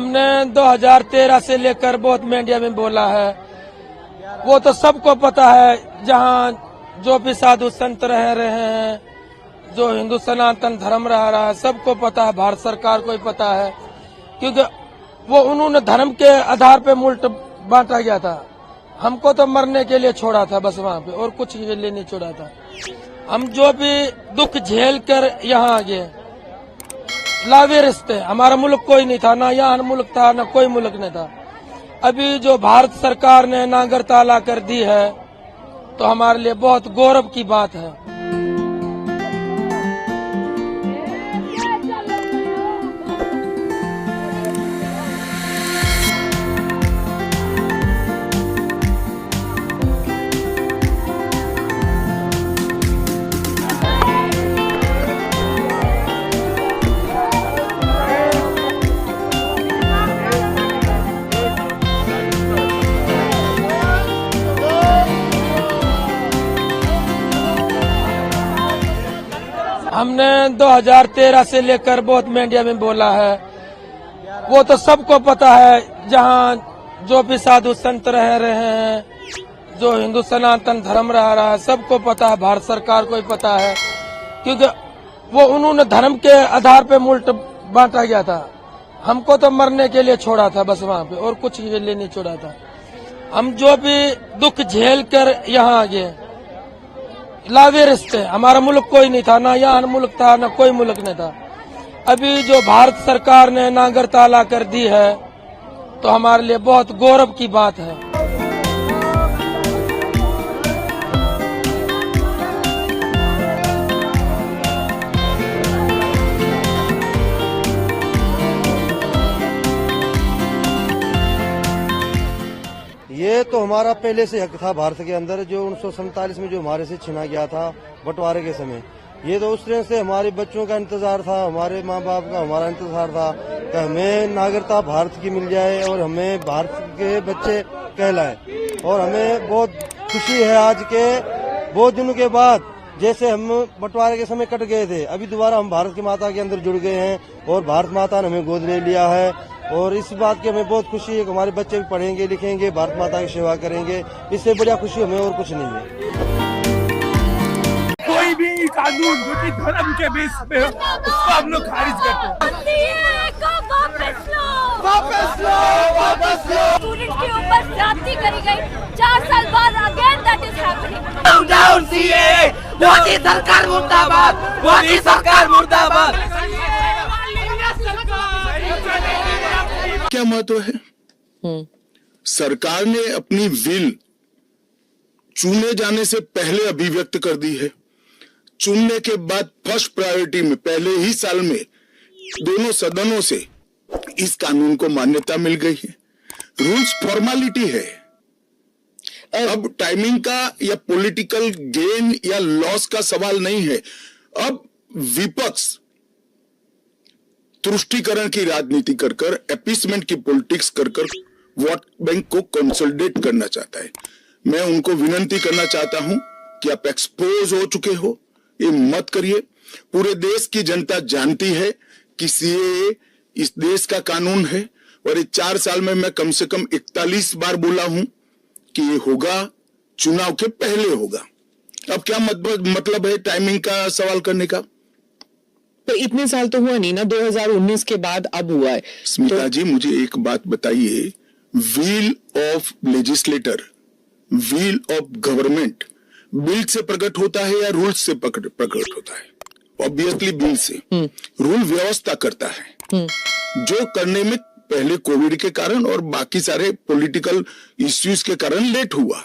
हमने 2013 से लेकर बहुत मीडिया में बोला है, वो तो सबको पता है। जहाँ जो भी साधु संत रह रहे हैं, जो हिंदू सनातन धर्म रह रहा है, सबको पता है, भारत सरकार को ही पता है, क्योंकि वो उन्होंने धर्म के आधार पे मुल्क बांटा गया था। हमको तो मरने के लिए छोड़ा था बस वहाँ पे, और कुछ के लिए नहीं छोड़ा था। हम जो भी दुख झेल कर यहाँ आ गए, लावे रिश्ते, हमारा मुल्क कोई नहीं था, ना यहाँ मुल्क था, ना कोई मुल्क नहीं था। अभी जो भारत सरकार ने नागरिकता ला कर दी है, तो हमारे लिए बहुत गौरव की बात है। हमने 2013 से लेकर बहुत मीडिया में बोला है, वो तो सबको पता है। जहाँ जो भी साधु संत रह रहे हैं, जो हिंदू सनातन धर्म रह रहा है, सबको पता है, भारत सरकार को ही पता है, क्योंकि वो उन्होंने धर्म के आधार पे मुल्क बांटा गया था। हमको तो मरने के लिए छोड़ा था बस वहाँ पे, और कुछ के लिए नहीं छोड़ा था। हम जो भी दुख झेल कर यहाँ आ गए, लावे रिश्ते, हमारा मुल्क कोई नहीं था, ना यहाँ मुल्क था, ना कोई मुल्क नहीं था। अभी जो भारत सरकार ने नागरिकता ला कर दी है, तो हमारे लिए बहुत गौरव की बात है। ये तो हमारा पहले से हक था भारत के अंदर, जो 1947 में जो हमारे से छीना गया था बंटवारे के समय। ये तो उस तरह से हमारे बच्चों का इंतजार था, हमारे माँ बाप का हमारा इंतजार था कि हमें नागरिकता भारत की मिल जाए और हमें भारत के बच्चे कहलाए। और हमें बहुत खुशी है आज के बहुत दिनों के बाद, जैसे हम बंटवारे के समय कट गए थे, अभी दोबारा हम भारत की माता के अंदर जुड़ गए हैं और भारत माता ने हमें गोद ले लिया है। और इस बात की हमें बहुत खुशी है कि हमारे बच्चे भी पढ़ेंगे लिखेंगे, भारत माता की सेवा करेंगे। इससे बढ़िया खुशी हमें और कुछ नहीं है। कोई भी कानून जो कि धर्म के बेस पे उसको हम लोग खारिज करते हैं। स्टूडेंट के ऊपर ज्यादती करी गई 4 साल बाद, again that is happening. Down CA, Modi सरकार मुर्दाबाद, मोदी सरकार मुर्दाबाद। क्या महत्व है? सरकार ने अपनी विल चुने जाने से पहले अभिव्यक्त कर दी है। चुनने के बाद फर्स्ट प्रायोरिटी में पहले ही साल में दोनों सदनों से इस कानून को मान्यता मिल गई है। रूल्स फॉर्मेलिटी है। अब टाइमिंग का या पॉलिटिकल गेन या लॉस का सवाल नहीं है। अब विपक्ष तुष्टीकरण की राजनीति कर कर, अपीसमेंट की पॉलिटिक्स कर कर वोट बैंक को कंसोलिडेट करना चाहता है। मैं उनको विनती करना चाहता हूं कि आप एक्सपोज हो चुके हो, ये मत करिए। पूरे देश की जनता जानती है कि सीएए इस देश का कानून है, और ये 4 साल में मैं कम से कम 41 बार बोला हूं कि ये होगा, चुनाव के पहले होगा। अब क्या मतलब है टाइमिंग का सवाल करने का? तो इतने साल तो हुआ नहीं ना, 2019 के बाद अब हुआ है। स्मिता जी, मुझे एक बात बताइए, wheel of legislator, wheel of government bill से प्रकट होता है या रूल्स से प्रकट होता है? ऑब्वियसली बिल से। रूल व्यवस्था करता है, जो करने में पहले कोविड के कारण और बाकी सारे पॉलिटिकल इश्यूज के कारण लेट हुआ।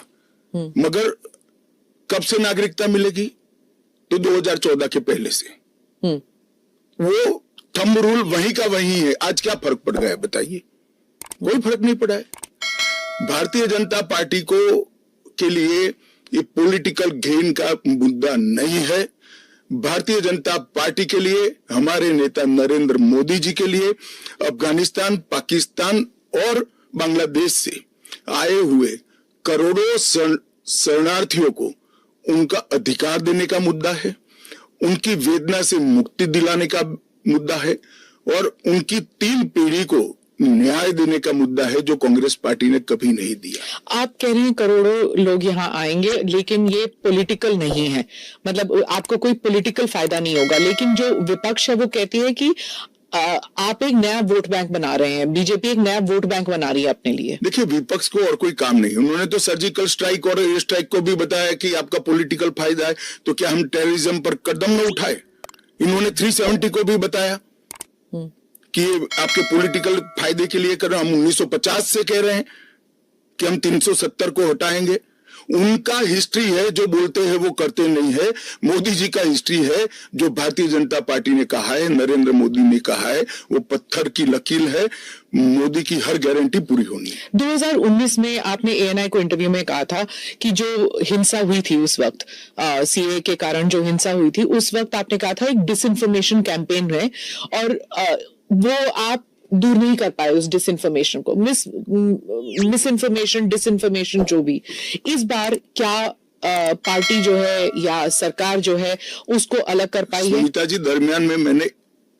मगर कब से नागरिकता मिलेगी? तो 2014 के पहले से। वो थंब रूल वहीं का वहीं है। आज क्या फर्क पड़ गया है बताइए? कोई फर्क नहीं पड़ा है। भारतीय जनता पार्टी को के लिए ये पॉलिटिकल गेन का मुद्दा नहीं है। भारतीय जनता पार्टी के लिए, हमारे नेता नरेंद्र मोदी जी के लिए अफगानिस्तान, पाकिस्तान और बांग्लादेश से आए हुए करोड़ों शरणार्थियों को उनका अधिकार देने का मुद्दा है, उनकी वेदना से मुक्ति दिलाने का मुद्दा है, और उनकी 3 पीढ़ी को न्याय देने का मुद्दा है जो कांग्रेस पार्टी ने कभी नहीं दिया। आप कह रहे हैं करोड़ों लोग यहाँ आएंगे, लेकिन ये पॉलिटिकल नहीं है, मतलब आपको कोई पॉलिटिकल फायदा नहीं होगा। लेकिन जो विपक्ष है वो कहती है कि आप एक नया वोट बैंक बना रहे हैं, बीजेपी एक नया वोट बैंक बना रही है अपने लिए। देखिए, विपक्ष को और कोई काम नहीं, उन्होंने तो सर्जिकल स्ट्राइक और एयर स्ट्राइक को भी बताया कि आपका पॉलिटिकल फायदा है, तो क्या हम टेररिज्म पर कदम न उठाए? इन्होंने 370 को भी बताया कि आपके पॉलिटिकल फायदे के लिए कर रहे हैं। हम 1950 से कह रहे हैं कि हम 370 को हटाएंगे। उनका हिस्ट्री है, जो बोलते हैं वो करते नहीं है। मोदी जी का हिस्ट्री है, जो भारतीय जनता पार्टी ने कहा है, नरेंद्र मोदी ने कहा है, वो पत्थर की लकीर है। मोदी की हर गारंटी पूरी होनी है। 2019 में आपने एएनआई को इंटरव्यू में कहा था कि जो हिंसा हुई थी उस वक्त, सीए के कारण जो हिंसा हुई थी उस वक्त आपने कहा था एक डिसइंफॉर्मेशन कैंपेन है, और वो आप दूर नहीं कर पाए उस डिसइंफॉर्मेशन को, मिसइंफॉर्मेशन, डिसइंफॉर्मेशन जो भी। इस बार क्या पार्टी जो है या सरकार जो है उसको अलग कर पाई है? सुनीता जी, दरमियान में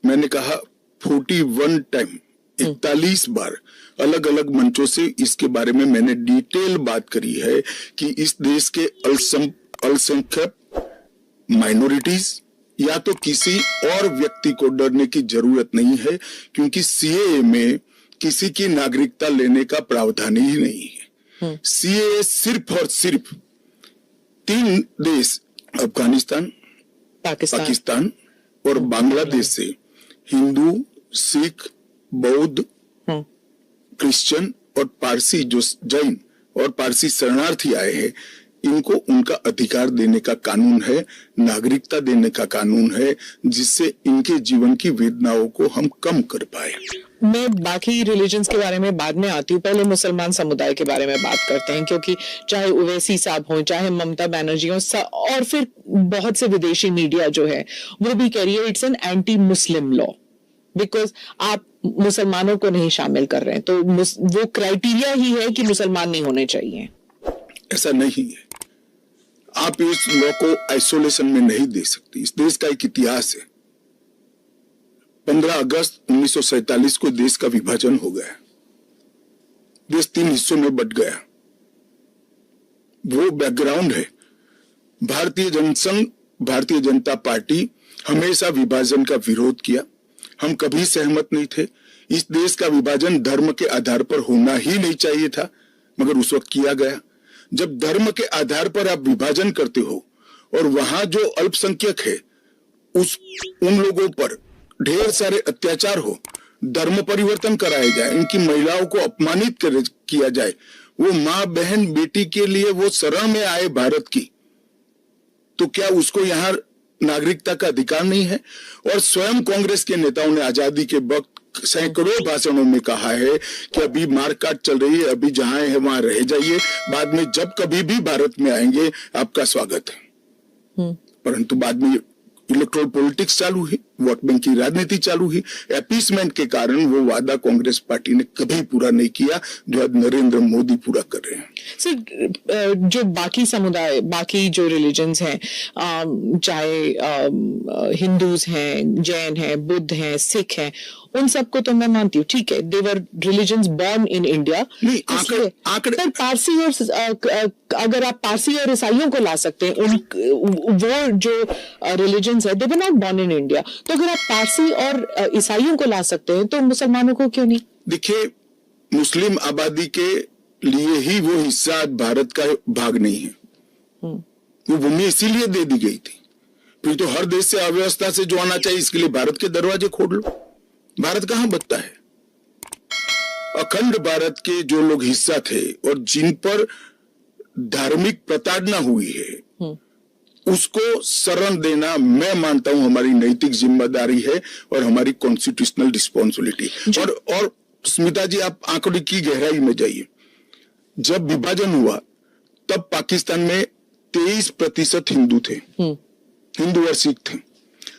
मैंने कहा 41 टाइम, 41 बार अलग अलग मंचों से इसके बारे में मैंने डिटेल बात करी है कि इस देश के अल्पसंख्यक माइनॉरिटीज या तो किसी और व्यक्ति को डरने की जरूरत नहीं है, क्योंकि सीएए में किसी की नागरिकता लेने का प्रावधान ही नहीं है। सीएए सिर्फ और सिर्फ 3 देश, अफगानिस्तान, पाकिस्तान और बांग्लादेश से हिंदू, सिख, बौद्ध, क्रिश्चियन और पारसी, जो जैन और पारसी शरणार्थी आए हैं, इनको उनका अधिकार देने का कानून है, नागरिकता देने का कानून है, जिससे इनके जीवन की वेदनाओं को हम कम कर पाए। मैं बाकी रिलीजन्स के बारे में बाद में आती हूँ, पहले मुसलमान समुदाय के बारे में बात करते हैं, क्योंकि चाहे ओवैसी साहब हो, चाहे ममता बनर्जी हो, और फिर बहुत से विदेशी मीडिया जो है वो भी कह रही है it's an anti Muslim law, because आप मुसलमानों को नहीं शामिल कर रहे हैं, तो वो क्राइटेरिया ही है कि मुसलमान नहीं होने चाहिए। ऐसा नहीं है, आप इस लॉ को आइसोलेशन में नहीं दे सकती। इस देश का एक इतिहास है। 15 अगस्त 1947 को देश का विभाजन हो गया, देश 3 हिस्सों में बंट गया। वो बैकग्राउंड है। भारतीय जनसंघ, भारतीय जनता पार्टी हमेशा विभाजन का विरोध किया। हम कभी सहमत नहीं थे। इस देश का विभाजन धर्म के आधार पर होना ही नहीं चाहिए था, मगर उस वक्त किया गया। जब धर्म के आधार पर आप विभाजन करते हो और वहां जो अल्पसंख्यक है उन लोगों पर ढेर सारे अत्याचार हो, धर्म परिवर्तन कराया जाए, इनकी महिलाओं को अपमानित किया जाए, वो माँ बहन बेटी के लिए वो शरण में आए भारत की, तो क्या उसको यहाँ नागरिकता का अधिकार नहीं है? और स्वयं कांग्रेस के नेताओं ने आजादी के वक्त सैकड़ों भाषणों में कहा है कि अभी मारकाट चल रही है, अभी जहां है वहां रह जाइए, बाद में जब कभी भी भारत में आएंगे आपका स्वागत है। परंतु बाद में इलेक्टोरल पॉलिटिक्स चालू हुई, वोट बैंक की राजनीति चालू हुई। अपीसमेंट के कारण वो वादा कांग्रेस पार्टी ने कभी पूरा नहीं किया जो आज नरेंद्र मोदी पूरा कर रहे हैं। सर, जो बाकी समुदाय, बाकी जो रिलीजन्स हैं, चाहे हिंदूज हैं, जैन हैं, बुद्ध हैं, सिख हैं, उन सबको तो मैं मानती हूँ, ठीक है, they were religions born in India. पर पारसी और अगर आप पारसी और ईसाइयों को ला सकते हैं, वो जो रिलीजन्स है they were not born in India, तो अगर आप पारसी और ईसाइयों को ला सकते हैं तो मुसलमानों को क्यों नहीं? देखिए, मुस्लिम आबादी के लिए ही वो हिस्सा भारत का भाग नहीं है। वो भूमि इसीलिए दे दी गई थी। फिर तो हर देश से अव्यवस्था से जो आना चाहिए, इसके लिए भारत के दरवाजे खोल लो। भारत कहां बचता है? अखंड भारत के जो लोग हिस्सा थे और जिन पर धार्मिक प्रताड़ना हुई है, उसको शरण देना मैं मानता हूं हमारी नैतिक जिम्मेदारी है और हमारी कॉन्स्टिट्यूशनल रिस्पॉन्सिबिलिटी। और स्मिता जी, आप आंकड़े की गहराई में जाइए। जब विभाजन हुआ तब पाकिस्तान में 23% हिंदू थे, हिंदू और सिख थे।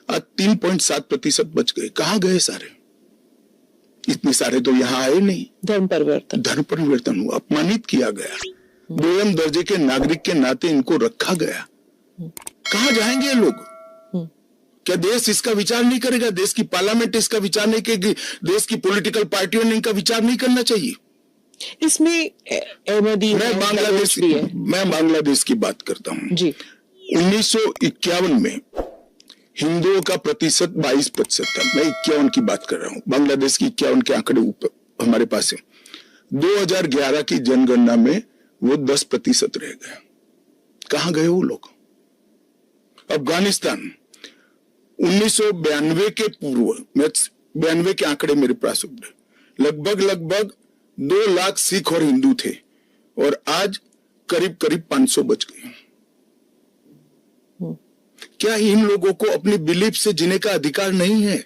आज 3.7% बच गए। कहां गए सारे? इतने सारे तो यहां आए नहीं। धर्म परिवर्तन हुआ, अपमानित किया गया, दोयम दर्जे के नागरिक के नाते इनको रखा गया। कहां जाएंगे लोग? क्या देश इसका विचार नहीं करेगा? देश की पार्लियामेंट इसका विचार नहीं करेगी? देश की पॉलिटिकल पार्टियों ने इनका विचार नहीं करना चाहिए? इसमें अहमदी मैं बांग्लादेश की बात करता हूं जी। 1951 में हिंदुओं का प्रतिशत 22% था। मैं 51 की बात कर रहा हूं, बांग्लादेश की 51 के आंकड़े ऊपर हमारे पास है। 2011 की जनगणना में वो 10% रह गए। कहां गए वो लोग? अफगानिस्तान 1992 के पूर्व, 92 के आंकड़े मेरे पास लगभग 2 लाख सिख और हिंदू थे और आज करीब 500 बच गए। क्या इन लोगों को अपनी बिलीफ से जीने का अधिकार नहीं है?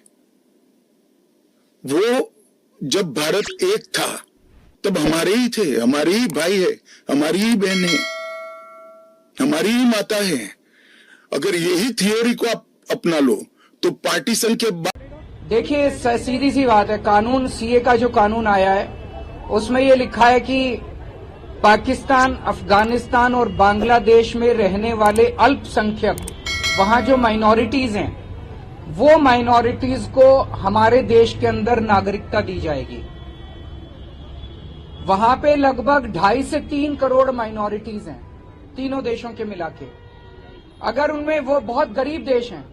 वो जब भारत एक था तब हमारे ही थे, हमारे ही भाई है, हमारी ही बहन है, हमारी ही माता है। अगर यही थियोरी को आप अपना लो तो पार्टीशन के बाद देखिए, सीधी सी बात है। कानून सीए का जो कानून आया है उसमें ये लिखा है कि पाकिस्तान, अफगानिस्तान और बांग्लादेश में रहने वाले अल्पसंख्यक, वहां जो माइनॉरिटीज हैं, वो माइनॉरिटीज को हमारे देश के अंदर नागरिकता दी जाएगी। वहां पे लगभग 2.5 से 3 करोड़ माइनॉरिटीज हैं, तीनों देशों के मिला के। अगर उनमें, वो बहुत गरीब देश हैं,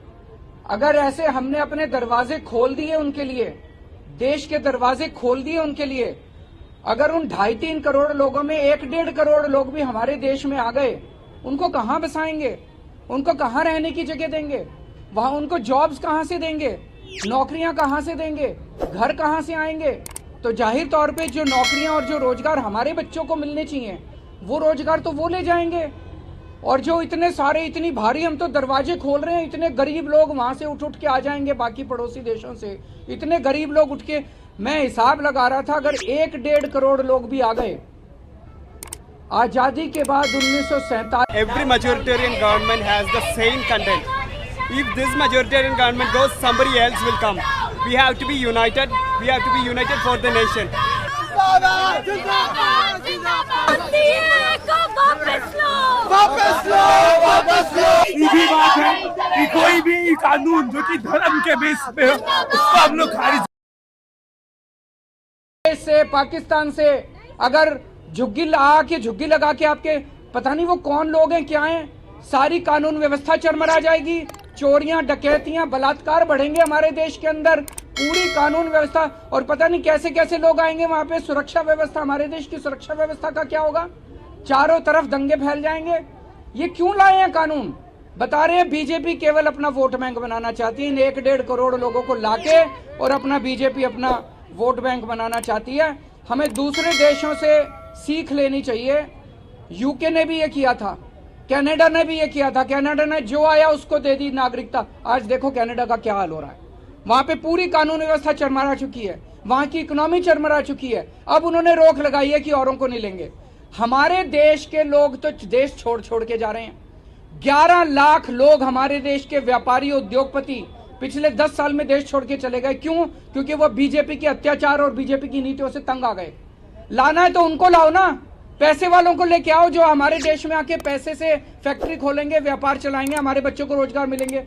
अगर ऐसे हमने अपने दरवाजे खोल दिए उनके लिए, देश के दरवाजे खोल दिए उनके लिए, अगर उन 2.5-3 करोड़ लोगों में 1-1.5 करोड़ लोग भी हमारे देश में आ गए, उनको कहां बसाएंगे? उनको कहां रहने की जगह देंगे? वहां उनको जॉब्स कहां से देंगे? नौकरियां कहां से देंगे? घर कहां से आएंगे? तो जाहिर तौर पे जो नौकरियां और जो रोजगार हमारे बच्चों को मिलने चाहिए, वो रोजगार तो वो ले जाएंगे। और जो इतने सारे, इतनी भारी हम तो दरवाजे खोल रहे हैं, इतने गरीब लोग वहां से उठ के आ जाएंगे बाकी पड़ोसी देशों से, इतने गरीब लोग उठ के, मैं हिसाब लगा रहा था, अगर 1-1.5 करोड़ लोग भी आ गए आजादी के बाद 1947। Every majoritarian government has the same content. If this majoritarian government goes, somebody else will come. We have to be united. We have to be united for the nation. सीधी बात है कि कोई भी कानून जो कि धर्म के बेस पे हो, उसको हम लोग खारिज से, पाकिस्तान से अगर झुग्गी लगा के आपके, पता नहीं वो कौन लोग हैं, क्या हैं, सारी कानून व्यवस्था चरमरा जाएगी। चोरियां, डकैतियां, बलात्कार बढ़ेंगे हमारे देश के अंदर, पूरी कानून व्यवस्था, और पता नहीं कैसे कैसे लोग आएंगे वहां पे। सुरक्षा व्यवस्था, हमारे देश की सुरक्षा व्यवस्था का क्या होगा? चारों तरफ दंगे फैल जाएंगे। ये क्यों लाए हैं कानून? बता रहे हैं बीजेपी केवल अपना वोट बैंक बनाना चाहती है। इन 1-1.5 करोड़ लोगों को लाके और अपना बीजेपी अपना वोट बैंक बनाना चाहती है। हमें दूसरे देशों से सीख लेनी चाहिए। यूके ने भी ये किया था, कनाडा ने भी ये किया था। कनाडा ने जो आया उसको दे दी नागरिकता। आज देखो कनाडा का क्या हाल हो रहा है। वहां पे पूरी कानून व्यवस्था चरमरा चुकी है, वहां की इकोनॉमी चरमरा चुकी है। अब उन्होंने रोक लगाई है कि औरों को नहीं लेंगे। हमारे देश के लोग तो देश छोड़ के जा रहे हैं। 11 लाख लोग हमारे देश के व्यापारी, उद्योगपति पिछले 10 साल में देश छोड़ के चले गए। क्यों? क्योंकि वो बीजेपी के अत्याचार और बीजेपी की नीतियों से तंग आ गए। लाना है तो उनको लाओ ना, पैसे वालों को लेके आओ जो हमारे देश में आके पैसे से फैक्ट्री खोलेंगे, व्यापार चलाएंगे, हमारे बच्चों को रोजगार मिलेंगे।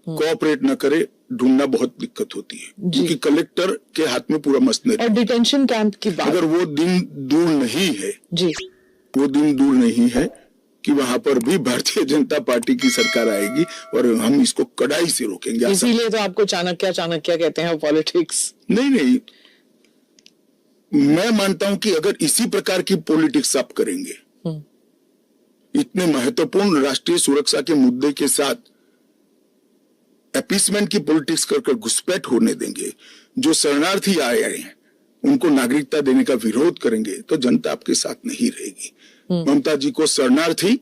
कोऑपरेट न करे, ढूंढना बहुत दिक्कत होती है, क्योंकि कलेक्टर के हाथ में पूरा मसले। और डिटेंशन कैंप की बात, अगर वो दिन दूर नहीं है जी, वो दिन दूर नहीं है कि वहां पर भी भारतीय जनता पार्टी की सरकार आएगी और हम इसको कड़ाई से रोकेंगे। इसीलिए तो आपको चाणक्य कहते हैं पॉलिटिक्स। नहीं, मैं मानता हूं कि अगर इसी प्रकार की पॉलिटिक्स आप करेंगे, इतने महत्वपूर्ण राष्ट्रीय सुरक्षा के मुद्दे के साथ अपीसमेंट की पॉलिटिक्स कर घुसपैठ होने देंगे, जो शरणार्थी आए हैं उनको नागरिकता देने का विरोध करेंगे, तो जनता आपके साथ नहीं रहेगी। ममता जी को शरणार्थी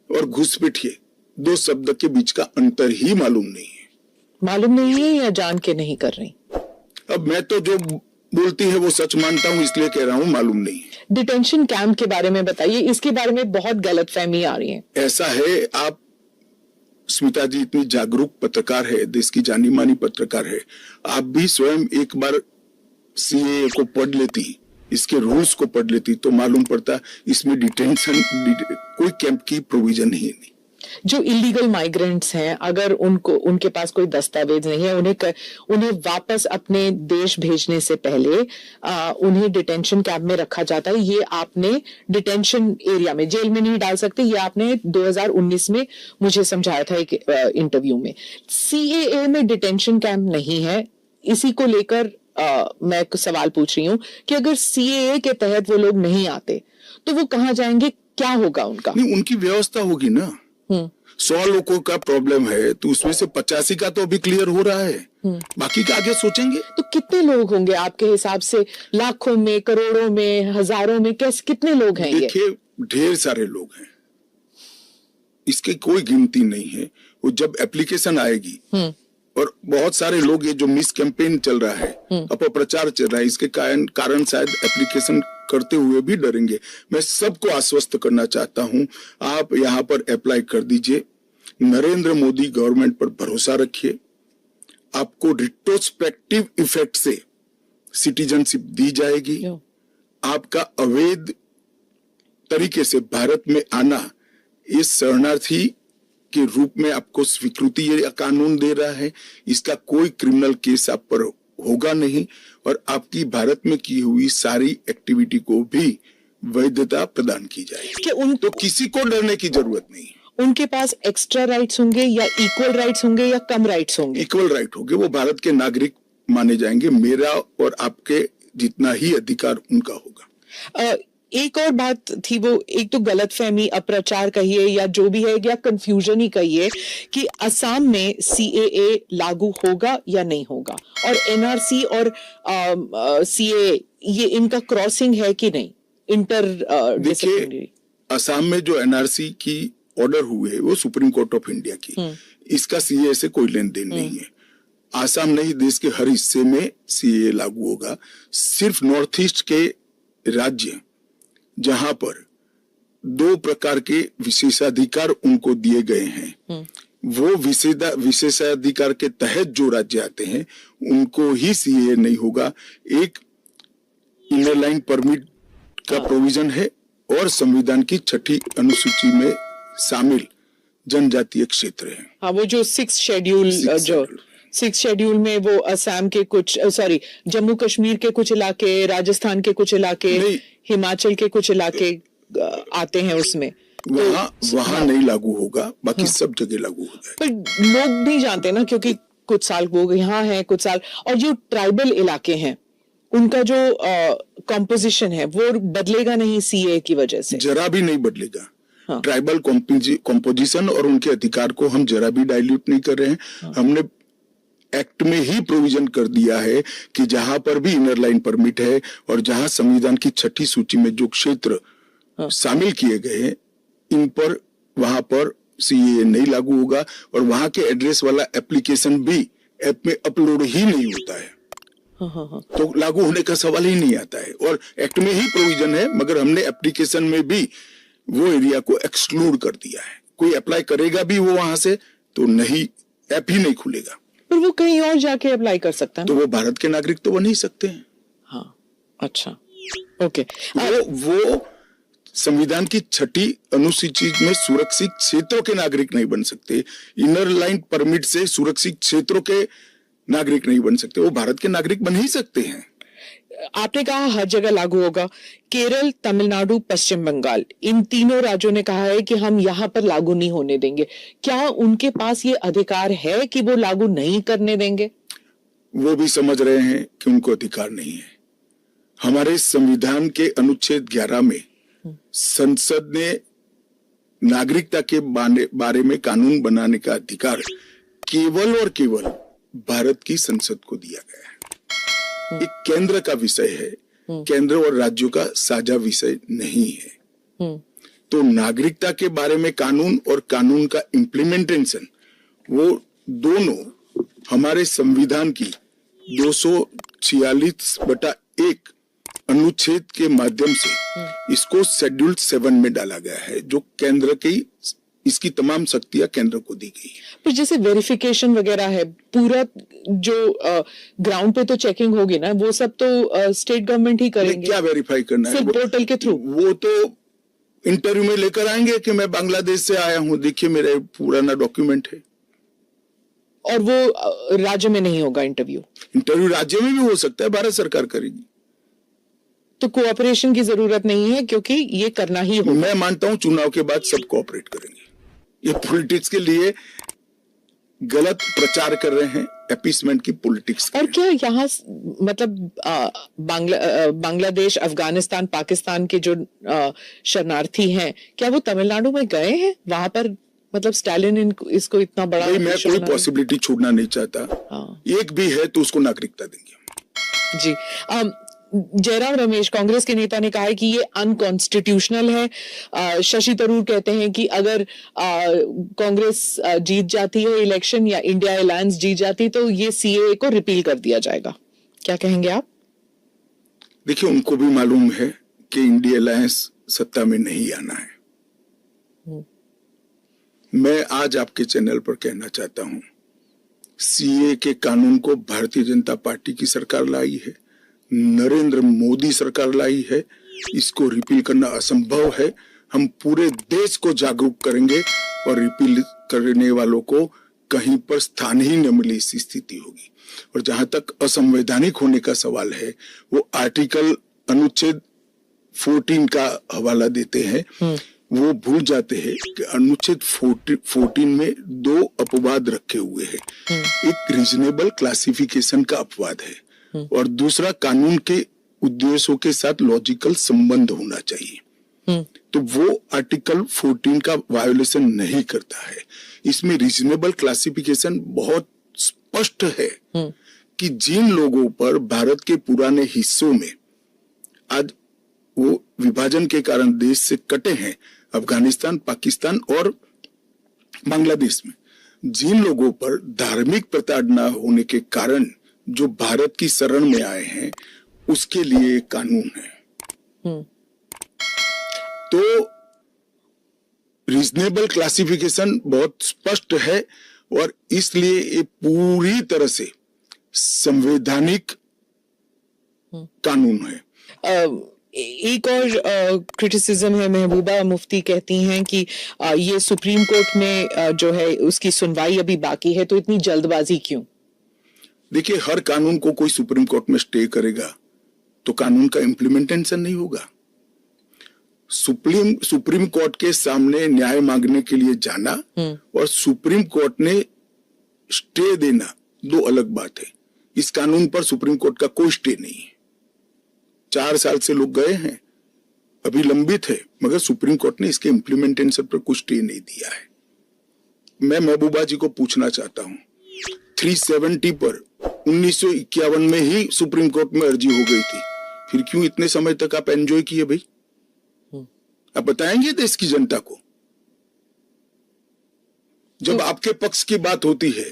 और घुसपैठिए 2 शब्द के बीच का अंतर ही मालूम नहीं है या जान के नहीं कर रही? अब मैं तो जो बोलती है वो सच मानता हूं, इसलिए कह रहा हूं मालूम नहीं है। डिटेंशन कैंप के बारे में बताइए, इसके बारे में बहुत गलतफहमी आ रही है। ऐसा है, आप स्मिता जी इतनी जागरूक पत्रकार है, देश की जानी मानी पत्रकार है, आप भी स्वयं एक बार सीए को पढ़ लेती इसके रूल्स को पढ़ लेती तो मालूम पड़ता इसमें डिटेंशन कोई कैंप की प्रोविजन ही नहीं। जो इलीगल माइग्रेंट्स हैं, अगर उनके पास कोई दस्तावेज नहीं है, उन्हें वापस अपने देश भेजने से पहले उन्हें डिटेंशन कैंप में रखा जाता है। ये आपने डिटेंशन एरिया में, जेल में नहीं डाल सकते, ये आपने 2019 में मुझे समझाया था एक इंटरव्यू में। CAA में डिटेंशन कैंप नहीं है। इसी को लेकर मैं एक सवाल पूछ रही हूँ कि अगर CAA के तहत वो लोग नहीं आते तो वो कहाँ जाएंगे, क्या होगा उनका? नहीं, उनकी व्यवस्था होगी ना। 100 लोगों का प्रॉब्लम है तो उसमें से 85 का तो अभी क्लियर हो रहा है, बाकी का आगे सोचेंगे। तो कितने लोग होंगे आपके हिसाब से? लाखों में, करोड़ों में, हजारों में, कैसे, कितने लोग हैं? देखिए, ढेर सारे लोग हैं, इसकी कोई गिनती नहीं है। वो जब एप्लीकेशन आएगी और बहुत सारे लोग, ये जो मिस कैंपेन चल रहा है, अपप्रचार चल रहा है, इसके कारण शायद एप्लीकेशन करते हुए भी डरेंगे। मैं सबको आश्वस्त करना चाहता हूं, आप यहाँ पर अप्लाई कर दीजिए। नरेंद्र मोदी गवर्नमेंट पर भरोसा रखिए, आपको रिट्रोस्पेक्टिव इफेक्ट से सिटीजनशिप दी जाएगी। आपका अवैध तरीके से भारत में आना, इस शरणार्थी के रूप में आपको स्वीकृति ये कानून दे रहा है। इसका कोई क्रिमिनल केस आप पर होगा नहीं और आपकी भारत में की हुई सारी एक्टिविटी को भी वैधता प्रदान की जाएगी। तो किसी को डरने की जरूरत नहीं। उनके पास एक्स्ट्रा राइट्स होंगे या इक्वल राइट्स होंगे या कम राइट्स होंगे? इक्वल राइट होंगे, वो भारत के नागरिक माने जाएंगे। मेरा और आपके जितना ही अधिकार उनका होगा। एक और बात थी, वो एक तो गलतफहमी, अप्रचार कहिए या जो भी है, या कंफ्यूजन ही कहिए कि असम में CAA लागू होगा या नहीं होगा, और NRC और CAA ये इनका क्रॉसिंग है कि नहीं, इंटर डिसिप्लिनरी? असम में जो NRC की ऑर्डर हुए वो सुप्रीम कोर्ट ऑफ इंडिया की, इसका CAA से कोई लेन देन नहीं है। आसाम नहीं, देश के हर हिस्से में CAA लागू होगा। सिर्फ नॉर्थ ईस्ट के राज्य जहां पर 2 प्रकार के विशेषाधिकार उनको दिए गए हैं, वो विशेषाधिकार के तहत जो राज्य आते हैं उनको ही CAA नहीं होगा। एक इनर लाइन परमिट का प्रोविजन है और संविधान की 6ठी अनुसूची में शामिल जनजातीय क्षेत्र है। हाँ, वो जो 6 शेड्यूल में वो असम के कुछ, जम्मू कश्मीर के कुछ इलाके, राजस्थान के कुछ इलाके, हिमाचल के कुछ इलाके आते हैं उसमें। वहाँ नहीं लागू होगा, बाकी सब जगह लागू होगा। पर लोग नहीं जानते ना, क्योंकि कुछ साल वो यहाँ हैं, कुछ साल, और जो ट्राइबल इलाके हैं उनका जो कॉम्पोजिशन है वो बदलेगा नहीं CAA की वजह से? जरा भी नहीं बदलेगा। ट्राइबल कॉम्पोजिशन और उनके अधिकार को हम जरा भी डाइल्यूट नहीं कर रहे हैं। हमने एक्ट में ही प्रोविजन कर दिया है कि जहां पर भी इनर लाइन परमिट है और जहां संविधान की 6ठी सूची में जो क्षेत्र शामिल किए गए हैं, इन पर वहां पर CAA नहीं लागू होगा और वहां के एड्रेस वाला एप्लीकेशन भी ऐप में अपलोड ही नहीं होता है। तो लागू होने का सवाल ही नहीं आता है। और एक्ट में ही प्रोविजन है, मगर हमने एप्लीकेशन में भी वो एरिया को एक्सक्लूड कर दिया है। कोई अप्लाई करेगा भी वो वहां से तो नहीं, ऐप ही नहीं खुलेगा। पर वो कहीं और जाके अप्लाई कर सकता है, तो वो भारत के नागरिक तो बन ही सकते हैं। हाँ, अच्छा, ओके। वो संविधान की 6ठी अनुसूची में सुरक्षित क्षेत्रों के नागरिक नहीं बन सकते। इनर लाइन परमिट से सुरक्षित क्षेत्रों के नागरिक नहीं बन सकते, वो भारत के नागरिक बन ही सकते हैं। आपने कहा हर जगह लागू होगा। केरल, तमिलनाडु, पश्चिम बंगाल, इन तीनों राज्यों ने कहा है कि हम यहाँ पर लागू नहीं होने देंगे। क्या उनके पास ये अधिकार है कि वो लागू नहीं करने देंगे? वो भी समझ रहे हैं कि उनको अधिकार नहीं है। हमारे संविधान के अनुच्छेद 11 में संसद ने नागरिकता के बारे में कानून बनाने का अधिकार केवल और केवल भारत की संसद को दिया गया है। एक केंद्र का विषय है, केंद्र और राज्यों का साझा विषय नहीं है। तो नागरिकता के बारे में कानून और कानून का इम्प्लीमेंटेशन, वो दोनों हमारे संविधान की 246/1 अनुच्छेद के माध्यम से इसको शेड्यूल 7 में डाला गया है, जो केंद्र की इसकी तमाम शक्तियां केंद्र को दी गई है। पर जैसे वेरिफिकेशन वगैरह है, पूरा जो ग्राउंड पे तो चेकिंग होगी ना, वो सब तो स्टेट गवर्नमेंट ही करेंगे। क्या वेरीफाई करना है? सिर्फ पोर्टल के थ्रू? वो तो इंटरव्यू में लेकर आएंगे कि मैं बांग्लादेश से आया हूं, देखिए मेरा पुराना डॉक्यूमेंट है। और वो राज्य में नहीं होगा इंटरव्यू? इंटरव्यू राज्य में भी हो सकता है, भारत सरकार करेगी। तो कोऑपरेशन की जरूरत नहीं है, क्योंकि ये करना ही होगा। मैं मानता हूं चुनाव के बाद सब कोऑपरेट करेंगे। ये पॉलिटिक्स के लिए गलत प्रचार कर रहे हैं, अपीसमेंट की पॉलिटिक्स। और क्या यहाँ मतलब बांग्लादेश, अफगानिस्तान, पाकिस्तान के जो शरणार्थी हैं, क्या वो तमिलनाडु में गए हैं? वहां पर मतलब स्टालिन इसको इतना बड़ा, मैं कोई पॉसिबिलिटी छोड़ना नहीं चाहता। एक भी है तो उसको नागरिकता देंगे। जी। जयराम रमेश, कांग्रेस के नेता, ने कहा है कि ये अनकॉन्स्टिट्यूशनल है। शशि थरूर कहते हैं कि अगर कांग्रेस जीत जाती है इलेक्शन या इंडिया अलायंस जीत जाती तो ये सीएए को रिपील कर दिया जाएगा। क्या कहेंगे आप? देखिए, उनको भी मालूम है कि इंडिया अलायंस सत्ता में नहीं आना है। मैं आज आपके चैनल पर कहना चाहता हूं, सीए के कानून को भारतीय जनता पार्टी की सरकार लाई है, नरेंद्र मोदी सरकार लाई है। इसको रिपील करना असंभव है। हम पूरे देश को जागरूक करेंगे और रिपील करने वालों को कहीं पर स्थान ही न मिले, इस स्थिति होगी। और जहां तक असंवैधानिक होने का सवाल है, वो आर्टिकल अनुच्छेद 14 का हवाला देते हैं। वो भूल जाते हैं कि अनुच्छेद 14 में 2 अपवाद रखे हुए हैं। एक रीजनेबल क्लासिफिकेशन का अपवाद है और दूसरा कानून के उद्देश्यों के साथ लॉजिकल संबंध होना चाहिए। तो वो आर्टिकल 14 का वायोलेशन नहीं करता है। इसमें रीजनेबल क्लासिफिकेशन बहुत स्पष्ट है कि जिन लोगों पर भारत के पुराने हिस्सों में आज वो विभाजन के कारण देश से कटे हैं, अफगानिस्तान, पाकिस्तान और बांग्लादेश में, जिन लोगों पर धार्मिक प्रताड़ना होने के कारण जो भारत की शरण में आए हैं, उसके लिए एक कानून है। तो रीजनेबल क्लासिफिकेशन बहुत स्पष्ट है और इसलिए ये पूरी तरह से संवैधानिक कानून है। एक और क्रिटिसिज्म है, महबूबा मुफ्ती कहती हैं कि ये सुप्रीम कोर्ट में जो है उसकी सुनवाई अभी बाकी है, तो इतनी जल्दबाजी क्यों? देखिए, हर कानून को कोई सुप्रीम कोर्ट में स्टे करेगा तो कानून का इम्प्लीमेंटेशन नहीं होगा। सुप्रीम कोर्ट के सामने न्याय मांगने के लिए जाना और सुप्रीम कोर्ट ने स्टे देना दो अलग बात है। इस कानून पर सुप्रीम कोर्ट का कोई स्टे नहीं है। 4 साल से लोग गए हैं, अभी लंबित है, मगर सुप्रीम कोर्ट ने इसके इम्प्लीमेंटेशन पर कुछ स्टे नहीं दिया है। मैं महबूबा जी को पूछना चाहता हूं, 370 पर 1951 में ही सुप्रीम कोर्ट में अर्जी हो गई थी, फिर क्यों इतने समय तक आप एंजॉय किए भाई? आप बताएंगे देश की जनता को? जब आपके पक्ष की बात होती है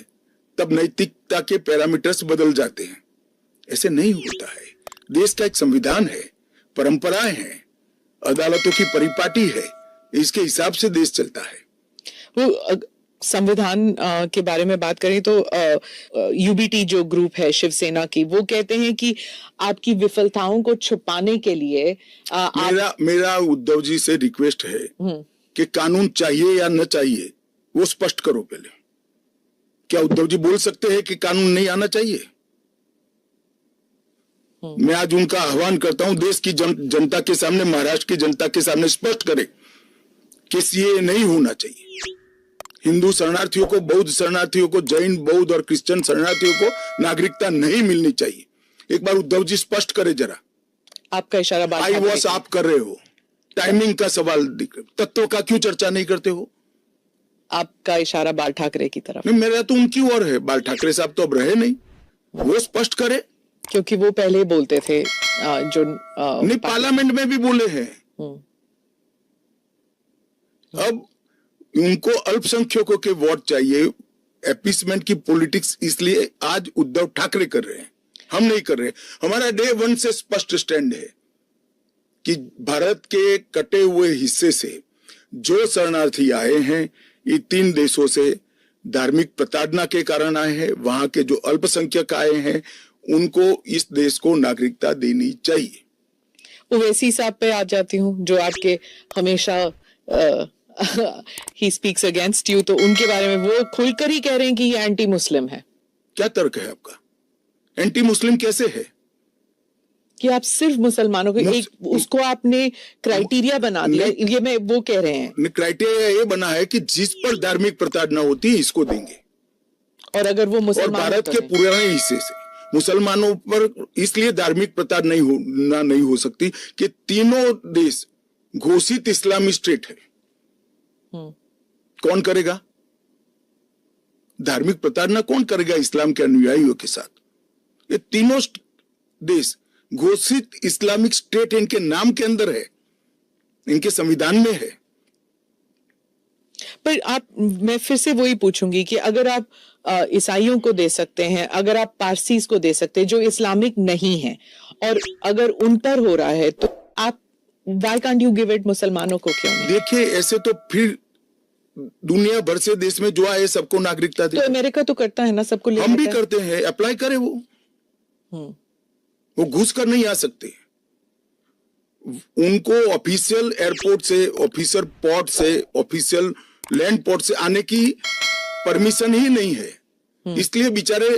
तब नैतिकता के पैरामीटर्स बदल जाते हैं। ऐसे नहीं होता है। देश का एक संविधान है, परंपराएं हैं, अदालतों की परिपाटी है, इसके हिसाब से देश चलता है। वो संविधान के बारे में बात करें तो यूबीटी जो ग्रुप है शिवसेना की, वो कहते हैं कि आपकी विफलताओं को छुपाने के लिए मेरा उद्धव जी से रिक्वेस्ट है कि कानून चाहिए या न चाहिए वो स्पष्ट करो पहले। क्या उद्धव जी बोल सकते हैं कि कानून नहीं आना चाहिए? मैं आज उनका आह्वान करता हूं, देश की जनता के सामने, महाराष्ट्र की जनता के सामने स्पष्ट करें कि ये नहीं होना चाहिए। हिंदू शरणार्थियों को, बौद्ध शरणार्थियों को, जैन, बौद्ध और क्रिश्चियन शरणार्थियों को नागरिकता नहीं मिलनी चाहिए। एक बार उद्धव जी स्पष्ट करे जरा। आपका इशारा आई वॉश आप कर रहे हो, टाइमिंग का सवाल दिख रहा, तत्वों का क्यों चर्चा नहीं करते हो? आपका इशारा बाल ठाकरे की तरफ। नहीं, मेरा तो उनकी ओर है। बाल ठाकरे साहब तो अब रहे नहीं, वो स्पष्ट करे, क्योंकि वो पहले बोलते थे जो नहीं, पार्लियामेंट में भी बोले हैं। अब उनको अल्पसंख्यकों के वोट चाहिए। अपीसमेंट की पॉलिटिक्स इसलिए आज उद्धव ठाकरे कर रहे हैं, हम नहीं कर रहे। हमारा डे 1 से स्पष्ट स्टैंड है कि भारत के कटे हुए हिस्से से जो शरणार्थी आए हैं ये 3 देशों से धार्मिक प्रताड़ना के कारण आए हैं। वहां के जो अल्पसंख्यक आए हैं उनको इस देश को नागरिकता देनी चाहिए। ओवैसी साहब पे आ जाती हूँ, जो आपके हमेशा ही स्पीक्स अगेंस्ट यू, तो उनके बारे में वो खुलकर ही कह रहे हैं कि ये एंटी मुस्लिम है। क्या तर्क है आपका? एंटी मुस्लिम कैसे है? कि आप सिर्फ मुसलमानों को एक उसको आपने क्राइटेरिया बना दिया, ये मैं वो कह रहे हैं। क्राइटेरिया ये बना है कि जिस पर धार्मिक प्रताड़ना होती है इसको देंगे, और अगर वो मुसलमान भारत के पुराने हिस्से से मुसलमानों पर इसलिए धार्मिक प्रताड़ना नहीं हो सकती कि तीनों देश घोषित इस्लामी स्टेट है। कौन करेगा धार्मिक प्रताड़ना? कौन करेगा इस्लाम के अनुयायियों के साथ? ये तीनों देश घोषित इस्लामिक स्टेट इनके नाम के अंदर है, इनके संविधान में है। पर मैं फिर से वही पूछूंगी कि अगर आप ईसाइयों को दे सकते हैं, अगर आप पारसीज को दे सकते हैं जो इस्लामिक नहीं है, और अगर उन पर हो रहा है, तो आप why can't you give it मुसलमानों को क्यों नहीं? देखिए, ऐसे तो फिर दुनिया भर से देश में जो आए सबको नागरिकता दे। तो अमेरिका तो करता है ना, सबको ले हम भी करते हैं, अप्लाई करे वो घुस कर नहीं आ सकते। उनको ऑफिशियल एयरपोर्ट से, ऑफिशियल पोर्ट से, ऑफिशियल लैंड पोर्ट से आने की परमिशन ही नहीं है, इसलिए बेचारे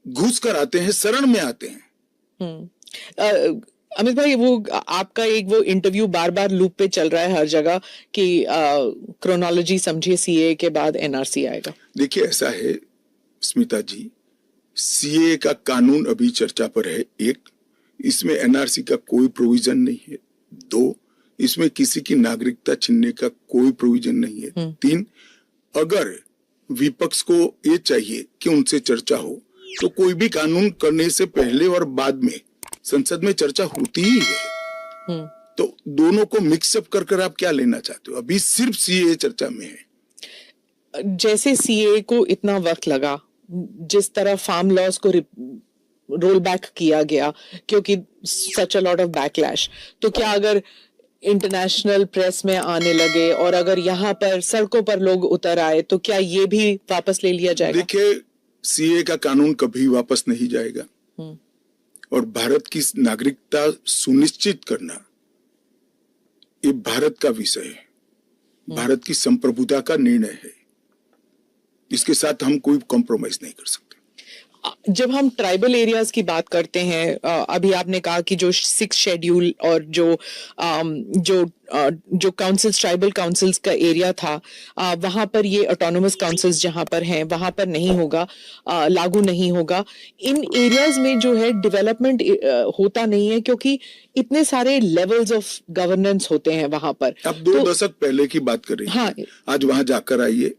घुस कर आते हैं, शरण में आते हैं। अमित भाई, वो आपका एक वो इंटरव्यू बार बार लूप पे चल रहा है हर जगह कि क्रोनोलॉजी समझिए, सीए के बाद एनआरसी आएगा। देखिए, ऐसा है स्मिता जी, सीए का कानून अभी चर्चा पर है। एक, इसमें एनआरसी का कोई प्रोविजन नहीं है। 2, इसमें किसी की नागरिकता छीनने का कोई प्रोविजन नहीं है। 3, अगर विपक्ष को ये चाहिए कि उनसे चर्चा हो तो कोई भी कानून करने से पहले और बाद में संसद में चर्चा होती ही है। तो दोनों को मिक्सअप कर आप क्या लेना चाहते हो? अभी सिर्फ सीए चर्चा में है। जैसे सीए को इतना वक्त लगा, जिस तरह फार्म लॉज को रोल बैक किया गया क्योंकि सच अ लॉट ऑफ बैकलैश, तो क्या अगर इंटरनेशनल प्रेस में आने लगे और अगर यहाँ पर सड़कों पर लोग उतर आए तो क्या ये भी वापस ले लिया जाएगा? देखिए, सीए का कानून कभी वापस नहीं जाएगा, और भारत की नागरिकता सुनिश्चित करना ये भारत का विषय है, भारत की संप्रभुता का निर्णय है। इसके साथ हम कोई कॉम्प्रोमाइज नहीं कर सकते। जब हम ट्राइबल एरियाज की बात करते हैं, अभी आपने कहा कि जो 6 शेड्यूल और जो काउंसिल्स, ट्राइबल काउंसिल्स का एरिया था, वहां पर ये ऑटोनोमस काउंसिल्स जहां पर हैं वहां पर नहीं होगा, लागू नहीं होगा। इन एरियाज में जो है डेवलपमेंट होता नहीं है क्योंकि इतने सारे लेवल्स ऑफ गवर्नेंस होते हैं वहां पर। अब 2 दशक पहले की बात कर रही हैं। हाँ, आज वहां जाकर आइए,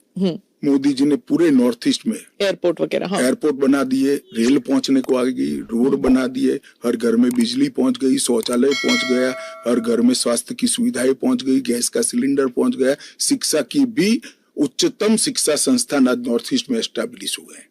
मोदी जी ने पूरे नॉर्थ ईस्ट में एयरपोर्ट वगैरह, हाँ, एयरपोर्ट बना दिए, रेल पहुंचने को आ गई, रोड बना दिए, हर घर में बिजली पहुंच गई, शौचालय पहुंच गया, हर घर में स्वास्थ्य की सुविधाएं पहुंच गई, गैस का सिलेंडर पहुंच गया, शिक्षा की भी उच्चतम शिक्षा संस्थान आज नॉर्थ ईस्ट में एस्टैब्लिश हुए हैं।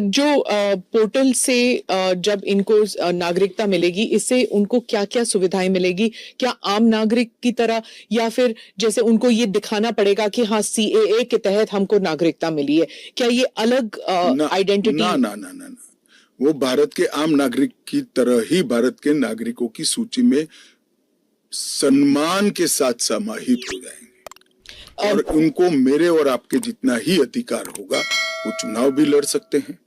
जो पोर्टल से जब इनको नागरिकता मिलेगी, इससे उनको क्या क्या सुविधाएं मिलेगी? क्या आम नागरिक की तरह, या फिर जैसे उनको ये दिखाना पड़ेगा कि हाँ सीएए के तहत हमको नागरिकता मिली है? क्या ये अलग आइडेंटिटी? ना, वो भारत के आम नागरिक की तरह ही भारत के नागरिकों की सूची में सम्मान के साथ समाहित हो जाएंगे, और उनको मेरे और आपके जितना ही अधिकार होगा। वो चुनाव भी लड़ सकते हैं,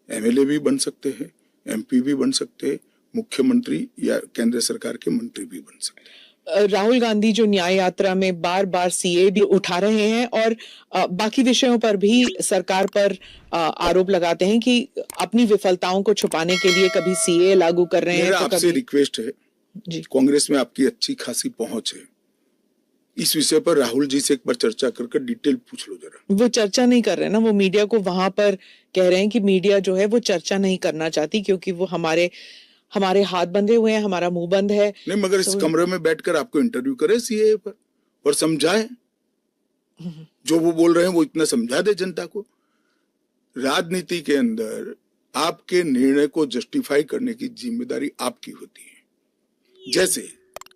एमएलए भी बन सकते हैं, एमपी भी बन सकते हैं, मुख्यमंत्री या केंद्र सरकार के मंत्री भी बन सकते हैं। राहुल गांधी जो न्याय यात्रा में बार बार सीए भी उठा रहे हैं और बाकी विषयों पर भी सरकार पर आरोप लगाते हैं कि अपनी विफलताओं को छुपाने के लिए कभी सीए लागू कर रहे हैं। मेरा आपसे रिक्वेस्ट है जी, कांग्रेस में आपकी अच्छी खासी पहुंच है, इस विषय पर राहुल जी से एक बार चर्चा कर डिटेल पूछ लो जरा। वो चर्चा नहीं कर रहे ना, वो मीडिया को वहां पर कह रहे हैं कि मीडिया जो है वो चर्चा नहीं करना चाहती क्योंकि वो हमारे हाथ बंधे हुए हैं, हमारा मुंह बंद है। नहीं, मगर इस कमरे में बैठकर आपको इंटरव्यू करे सीए पर और समझाए, जो वो बोल रहे हैं वो इतना समझा दे जनता को। राजनीति के अंदर आपके निर्णय को जस्टिफाई करने की जिम्मेदारी आपकी होती है। जैसे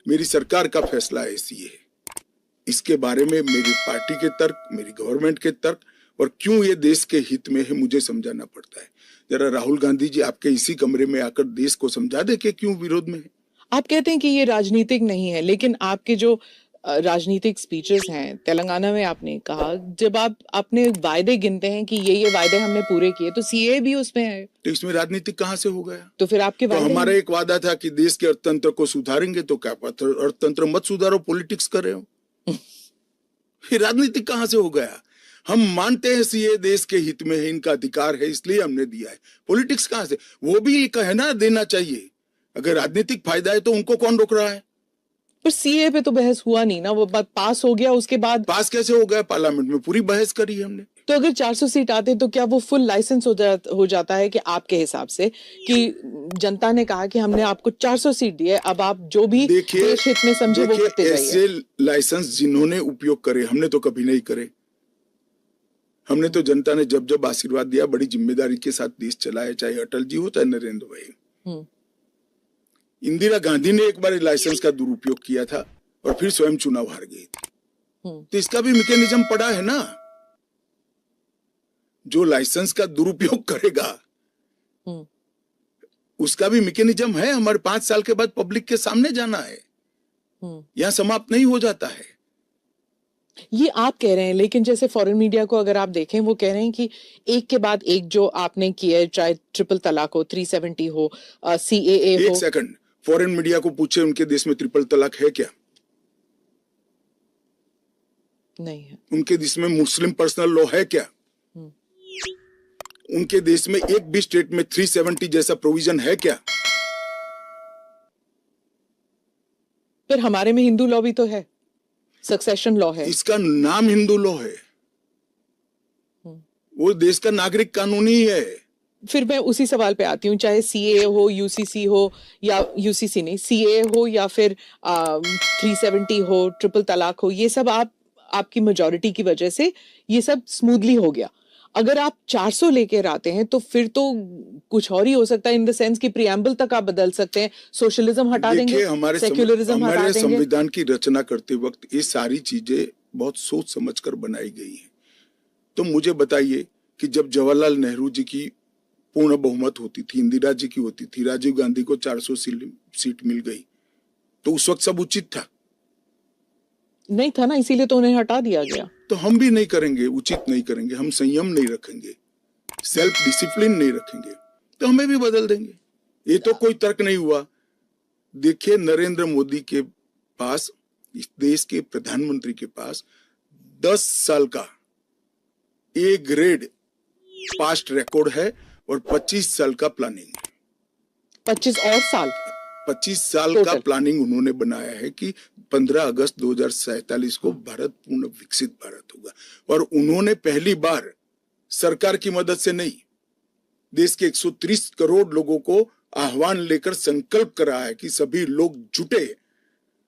मेरी सरकार का फैसला ऐसी है, इसके बारे में मेरी पार्टी के तर्क, मेरी गवर्नमेंट के तर्क और क्यों ये देश के हित में है मुझे समझाना पड़ता है। जरा राहुल गांधी जी आपके इसी कमरे में आकर देश को समझा दे कि क्यों विरोध में है। आप कहते हैं कि ये राजनीतिक नहीं है, लेकिन आपके जो राजनीतिक स्पीचेस हैं तेलंगाना में, आपने कहा जब आप अपने वायदे गिनते हैं कि ये वायदे हमने पूरे किए, तो सीए भी उसमें है, तो इसमें राजनीतिक कहां से हो गया? तो फिर आपके तो हमारा एक वादा था कि देश के अर्थतंत्र को सुधारेंगे, तो क्या अर्थतंत्र मत सुधारो, पॉलिटिक्स कर रहे हो। फिर राजनीतिक कहां से हो गया? हम मानते हैं सीए देश के हित में है, इनका अधिकार है, इसलिए हमने दिया है। पॉलिटिक्स कहां से? वो भी कहना देना चाहिए। अगर राजनीतिक फायदा है तो उनको कौन रोक रहा है? पर सीए पे तो बहस हुआ नहीं ना, वो बात पास हो गया, उसके बाद पास कैसे हो गया? पार्लियामेंट में पूरी बहस करी हमने। तो अगर 400 सीट आते तो क्या वो फुल लाइसेंस हो जाता है कि आपके हिसाब से कि जनता ने कहा कि हमने आपको 400 सीट दी है, अब आप जो भी देश हित में समझे वो करते जाइए। ऐसे लाइसेंस जिन्होंने उपयोग करे, हमने तो कभी नहीं करे। हमने तो जनता ने जब जब आशीर्वाद दिया बड़ी जिम्मेदारी के साथ देश चलाया, चाहे अटल जी हो चाहे नरेंद्र भाई। इंदिरा गांधी ने एक बार लाइसेंस का दुरुपयोग किया था और फिर स्वयं चुनाव हार गई थी। तो इसका भी मैकेनिज्म पड़ा है ना। जो लाइसेंस का दुरुपयोग करेगा उसका भी मैकेनिज्म है। हमारे 5 साल के बाद पब्लिक के सामने जाना है, यहां समाप्त नहीं हो जाता है। ये आप कह रहे हैं, लेकिन जैसे फॉरेन मीडिया को अगर आप देखें, वो कह रहे हैं कि एक के बाद एक जो आपने किया है, चाहे ट्रिपल तलाक हो, 370 हो, सीएए हो। एक सेकंड, फॉरेन मीडिया को पूछे उनके देश में ट्रिपल तलाक है क्या? नहीं है। उनके देश में मुस्लिम पर्सनल लॉ है क्या? उनके देश में एक भी स्टेट में 370 जैसा प्रोविजन है क्या? फिर हमारे में हिंदू लॉ भी तो है, सक्सेशन लॉ है। इसका नाम हिंदू लॉ है, वो देश का नागरिक कानून ही है। फिर मैं उसी सवाल पे आती हूँ, चाहे सीए हो, यूसीसी हो, या यूसीसी नहीं, सीए हो, या फिर 370 हो, ट्रिपल तलाक हो, ये सब आपकी मेजॉरिटी की वजह से ये सब स्मूथली हो गया। अगर आप 400 लेकर आते हैं तो फिर तो कुछ और ही हो सकता है, इन द सेंस कि प्रियम्बल तक आप बदल सकते हैं, सोशलिज्म हटा देंगे, सेक्युलरिज्म हटा देंगे। हमारे संविधान की रचना करते वक्त ये सारी चीजें बहुत सोच समझकर बनाई गई हैं। तो मुझे बताइए कि जब जवाहरलाल नेहरू जी की पूर्ण बहुमत होती थी, इंदिरा जी की होती थी, राजीव गांधी को 400 सीट मिल गई, तो उस वक्त सब उचित था? नहीं था ना, इसीलिए तो उन्हें हटा दिया गया। तो हम भी नहीं करेंगे, उचित नहीं करेंगे, हम संयम नहीं रखेंगे, सेल्फ डिसिप्लिन नहीं रखेंगे, तो हमें भी बदल देंगे। ये तो कोई तर्क नहीं हुआ। देखिए, नरेंद्र मोदी के पास, इस देश के प्रधानमंत्री के पास 10 साल का ए ग्रेड पास्ट रिकॉर्ड है और 25 साल का प्लानिंग। 25 साल का प्लानिंग उन्होंने बनाया है कि 15 अगस्त 2047 को भारत पूर्ण विकसित भारत होगा। और उन्होंने पहली बार सरकार की मदद से नहीं, देश के 130 करोड़ लोगों को आह्वान लेकर संकल्प करा है कि सभी लोग जुटे,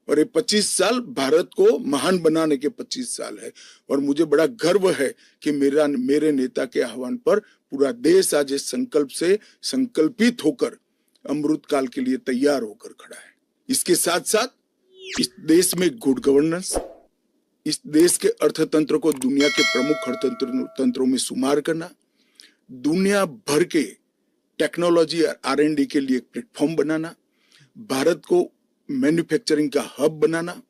और ये 25 साल भारत को महान बनाने के 25 साल है। और मुझे बड़ा गर्व है कि मेरे नेता के आह्वान पर पूरा देश आज इस संकल्प से संकल्पित होकर अमृत काल के लिए तैयार होकर खड़ा है। इसके साथ साथ इस देश में गुड गवर्नेंस, इस देश के अर्थतंत्र को दुनिया के प्रमुख अर्थतंत्रों में शुमार करना, दुनिया भर के टेक्नोलॉजी और R&D के लिए एक प्लेटफॉर्म बनाना, भारत को मैन्युफैक्चरिंग का हब बनाना,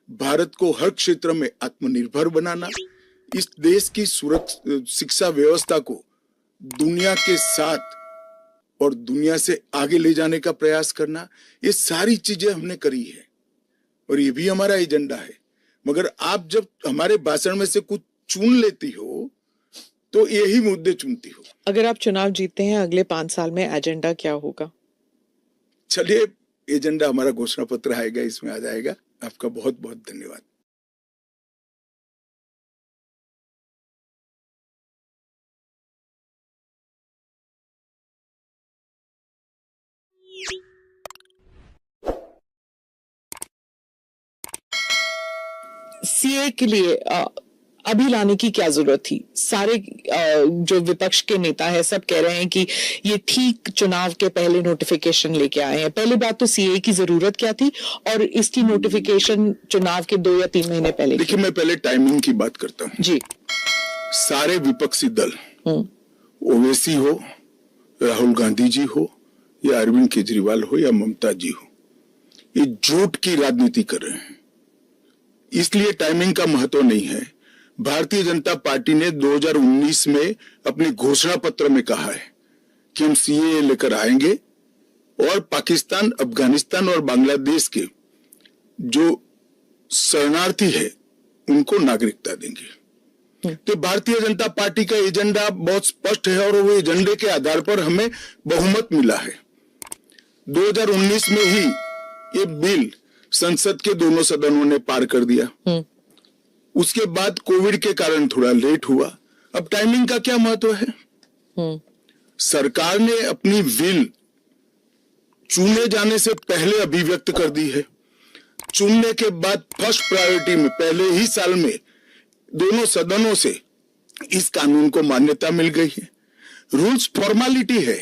भारत को हर क्षेत्र में आत्मनिर्भर बनाना, इस देश की शिक्षा व्यवस्था को दुनिया के साथ और दुनिया से आगे ले जाने का प्रयास करना, ये सारी चीजें हमने करी है और ये भी हमारा एजेंडा है। मगर आप जब हमारे भाषण में से कुछ चुन लेती हो तो यही मुद्दे चुनती हो। अगर आप चुनाव जीतते हैं अगले 5 साल में, एजेंडा क्या होगा? चलिए, एजेंडा हमारा घोषणा पत्र आएगा, इसमें आ जाएगा। आपका बहुत बहुत धन्यवाद। सीए के लिए अभी लाने की क्या जरूरत थी? सारे जो विपक्ष के नेता है सब कह रहे हैं कि ये ठीक चुनाव के पहले नोटिफिकेशन लेके आए हैं। पहली बात तो सीए की जरूरत क्या थी और इसकी नोटिफिकेशन चुनाव के 2 या 3 महीने पहले। देखिए, मैं पहले टाइमिंग की बात करता हूँ जी। सारे विपक्षी दल, ओवैसी हो, राहुल गांधी जी हो, या अरविंद केजरीवाल हो, या ममता जी हो, ये झूठ की राजनीति कर रहे हैं। इसलिए टाइमिंग का महत्व नहीं है। भारतीय जनता पार्टी ने 2019 में अपने घोषणा पत्र में कहा है कि हम सीए लेकर आएंगे और पाकिस्तान, अफगानिस्तान और बांग्लादेश के जो शरणार्थी है उनको नागरिकता देंगे। तो भारतीय जनता पार्टी का एजेंडा बहुत स्पष्ट है और वो एजेंडे के आधार पर हमें बहुमत मिला है। 2019 में ही ये बिल संसद के दोनों सदनों ने पार कर दिया। उसके बाद कोविड के कारण थोड़ा लेट हुआ। अब टाइमिंग का क्या महत्व है? सरकार ने अपनी विल चुने जाने से पहले अभिव्यक्त कर दी है। चुनने के बाद फर्स्ट प्रायोरिटी में पहले ही साल में दोनों सदनों से इस कानून को मान्यता मिल गई है। रूल्स फॉर्मेलिटी है।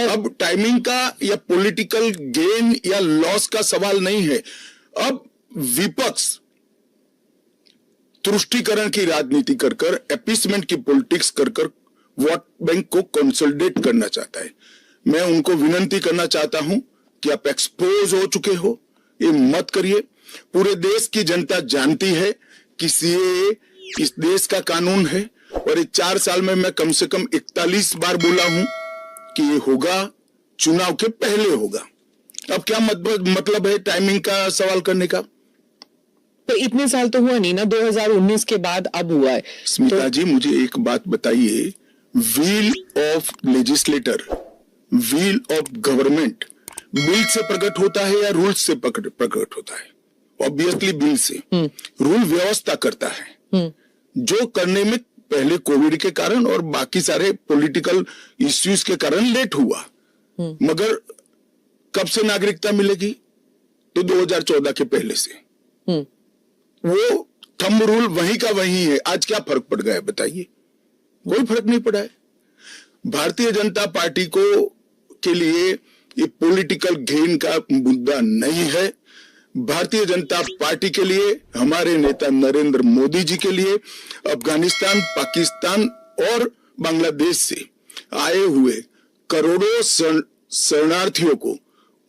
अब टाइमिंग का या पॉलिटिकल गेन या लॉस का सवाल नहीं है। अब विपक्ष तुष्टीकरण की राजनीति कर कर, एपीसमेंट की पॉलिटिक्स कर कर वोट बैंक को कंसोलिडेट करना चाहता है। मैं उनको विनती करना चाहता हूं कि आप एक्सपोज हो चुके हो, ये मत करिए। पूरे देश की जनता जानती है कि सीएए इस देश का कानून है और ये 4 साल में मैं कम से कम 41 बार बोला हूं कि ये होगा, चुनाव के पहले होगा। अब क्या मतलब है टाइमिंग का सवाल करने का? तो इतने साल तो हुआ नहीं ना, 2019 के बाद अब हुआ है। स्मिता जी, मुझे एक बात बताइए, wheel of legislator, wheel of government bill से प्रकट होता है या रूल से प्रकट होता है? ऑब्वियसली बिल से। रूल व्यवस्था करता है, जो करने में पहले कोविड के कारण और बाकी सारे पॉलिटिकल इश्यूज के कारण लेट हुआ। मगर कब से नागरिकता मिलेगी? तो 2014 के पहले से। वो थंब रूल वहीं का वहीं है। आज क्या फर्क पड़ गया है बताइए? कोई फर्क नहीं पड़ा है। भारतीय जनता पार्टी को के लिए ये पॉलिटिकल गेन का मुद्दा नहीं है। भारतीय जनता पार्टी के लिए, हमारे नेता नरेंद्र मोदी जी के लिए अफगानिस्तान, पाकिस्तान और बांग्लादेश से आए हुए करोड़ों शरणार्थियों को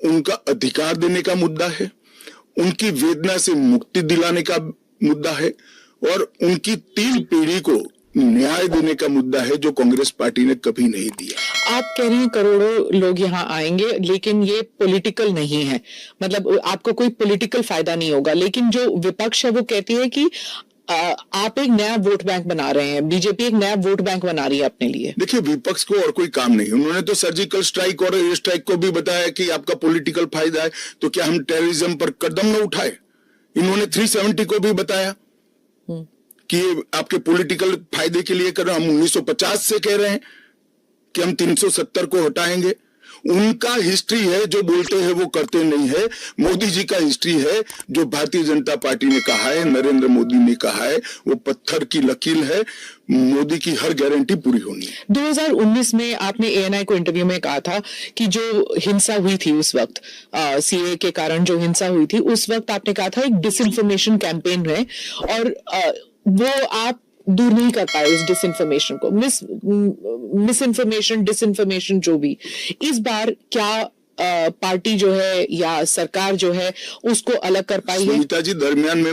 उनका अधिकार देने का मुद्दा है, उनकी वेदना से मुक्ति दिलाने का मुद्दा है और उनकी 3 पीढ़ी को न्याय देने का मुद्दा है, जो कांग्रेस पार्टी ने कभी नहीं दिया। आप कह रहे हैं करोड़ों लोग यहाँ आएंगे, लेकिन ये पॉलिटिकल नहीं है, मतलब आपको कोई पॉलिटिकल फायदा नहीं होगा। लेकिन जो विपक्ष है वो कहती है कि आप एक नया वोट बैंक बना रहे हैं, बीजेपी एक नया वोट बैंक बना रही है अपने लिए। देखिए, विपक्ष को और कोई काम नहीं। उन्होंने तो सर्जिकल स्ट्राइक और एयर स्ट्राइक को भी बताया कि आपका पॉलिटिकल फायदा है, तो क्या हम टेररिज्म पर कदम न उठाए? इन्होंने 370 को भी बताया कि आपके पॉलिटिकल फायदे के लिए कर रहे हैं। हम 1950 से कह रहे हैं कि हम 370 को हटाएंगे। उनका हिस्ट्री है, जो बोलते हैं वो करते नहीं है। मोदी जी का हिस्ट्री है, जो भारतीय जनता पार्टी ने कहा है, नरेंद्र मोदी ने कहा है, वो पत्थर की लकीर है। मोदी की हर गारंटी पूरी होनी है। 2019 में आपने एएनआई को इंटरव्यू में कहा था कि जो हिंसा हुई थी उस वक्त, सीए के कारण जो हिंसा हुई थी उस वक्त आपने कहा था एक डिसइंफॉर्मेशन कैंपेन है और वो आप दूर नहीं कर पाए उस डिसइंफॉर्मेशन को, मिसइंफॉर्मेशन, डिसइंफॉर्मेशन जो भी। इस बार क्या पार्टी जो है या सरकार जो है उसको अलग कर पाई है? सुनीता जी, दरमियान में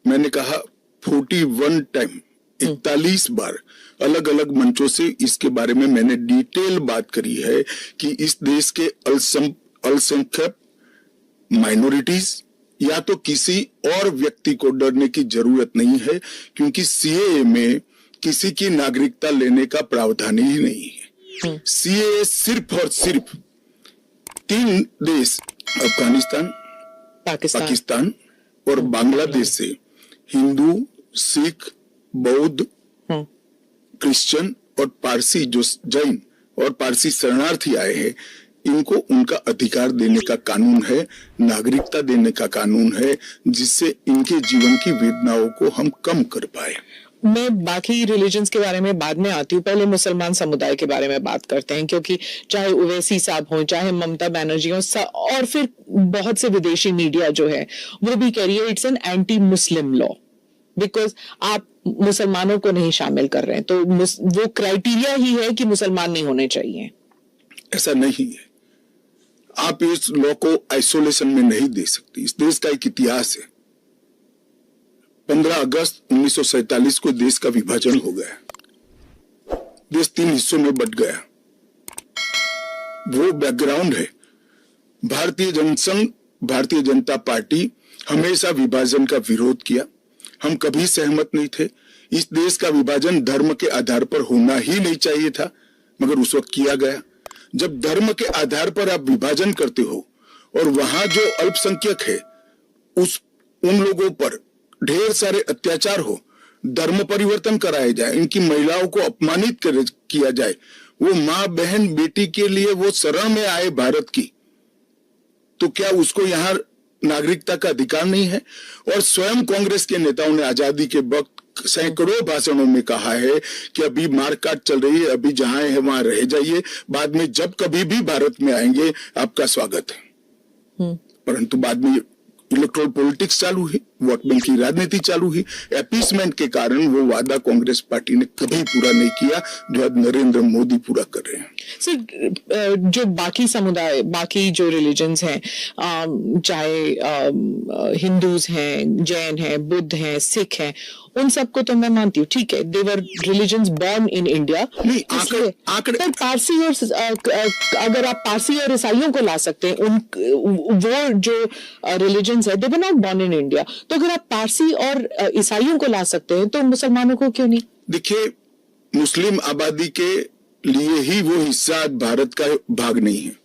मैंने कहा 41 टाइम, 41 बार अलग अलग मंचों से इसके बारे में मैंने डिटेल बात करी है कि इस देश के अल्पसंख्यक माइनॉरिटीज या तो किसी और व्यक्ति को डरने की जरूरत नहीं है, क्योंकि सीएए में किसी की नागरिकता लेने का प्रावधान ही नहीं है। सीएए सिर्फ और सिर्फ 3 देश, अफगानिस्तान, पाकिस्तान और बांग्लादेश से हिंदू, सिख, बौद्ध, क्रिश्चियन और पारसी, जो जैन और पारसी शरणार्थी आए हैं, इनको उनका अधिकार देने का कानून है, नागरिकता देने का कानून है, जिससे इनके जीवन की वेदनाओं को हम कम कर पाए। मैं बाकी रिलीजन्स के बारे में बाद में आती हूँ, पहले मुसलमान समुदाय के बारे में बात करते हैं, क्योंकि चाहे ओवैसी साहब हो, चाहे ममता बनर्जी हो, और फिर बहुत से विदेशी मीडिया जो है वो भी कह रही है it's an anti Muslim law, because आप मुसलमानों को नहीं शामिल कर रहे हैं, तो वो क्राइटेरिया ही है कि मुसलमान नहीं होने चाहिए। ऐसा नहीं है, आप इस लॉ को आइसोलेशन में नहीं दे सकती। इस देश का एक इतिहास है, 15 अगस्त 1947 को देश का विभाजन हो गया, देश 3 हिस्सों में बंट गया। वो बैकग्राउंड है। भारतीय जनसंघ, भारतीय जनता पार्टी हमेशा विभाजन का विरोध किया, हम कभी सहमत नहीं थे। इस देश का विभाजन धर्म के आधार पर होना ही नहीं चाहिए था, मगर उस वक्त किया गया। जब धर्म के आधार पर आप विभाजन करते हो और वहां जो अल्पसंख्यक है उन लोगों पर ढेर सारे अत्याचार हो, धर्म परिवर्तन कराया जाए, इनकी महिलाओं को अपमानित किया जाए, वो माँ बहन बेटी के लिए वो शरण में आए भारत की, तो क्या उसको यहाँ नागरिकता का अधिकार नहीं है? और स्वयं कांग्रेस के नेताओं ने आजादी के वक्त सैकड़ों भाषणों में कहा है कि अभी मारकाट चल रही है, अभी जहां है वहां रह जाइए, बाद में जब कभी भी भारत में आएंगे आपका स्वागत है। परंतु बाद में इलेक्टोरल पॉलिटिक्स चालू हुई, वोट बैंक की राजनीति चालू हुई। अपीसमेंट के कारण वो वादा कांग्रेस पार्टी ने कभी पूरा नहीं किया जो आज नरेंद्र मोदी पूरा कर रहे हैं। सर, जो बाकी समुदाय, बाकी जो रिलीजन्स हैं, चाहे हिंदूज हैं, जैन हैं, बुद्ध हैं, सिख हैं, उन सबको तो मैं मानती हूँ, ठीक है, they were religions born in India. पर पारसी और अगर आप पारसी और ईसाइयों को ला सकते हैं, वो जो रिलीजन्स है they were not born in India, तो अगर आप पारसी और ईसाइयों को ला सकते हैं तो मुसलमानों को क्यों नहीं? देखिए, मुस्लिम आबादी के लिए ही वो हिस्सा भारत का भाग नहीं है,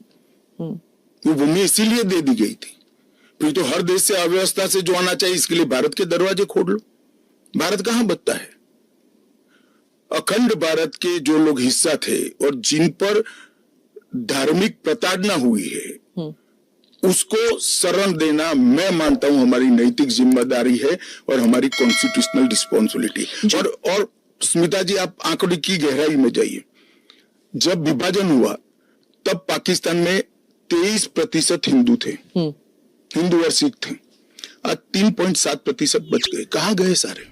वो भूमि इसीलिए दे दी गई थी। फिर तो हर देश से अव्यवस्था से जो आना चाहिए, इसके लिए भारत के दरवाजे खोल लो। भारत कहां बचता है? अखंड भारत के जो लोग हिस्सा थे और जिन पर धार्मिक प्रताड़ना हुई है, उसको शरण देना मैं मानता हूं हमारी नैतिक जिम्मेदारी है और हमारी कॉन्स्टिट्यूशनल रिस्पॉन्सिबिलिटी। और स्मिता जी, आप आंकड़े की गहराई में जाइए। जब विभाजन हुआ तब पाकिस्तान में 23% हिंदू थे, हिंदू और सिख थे। आज 3.7% बच गए। कहां गए सारे?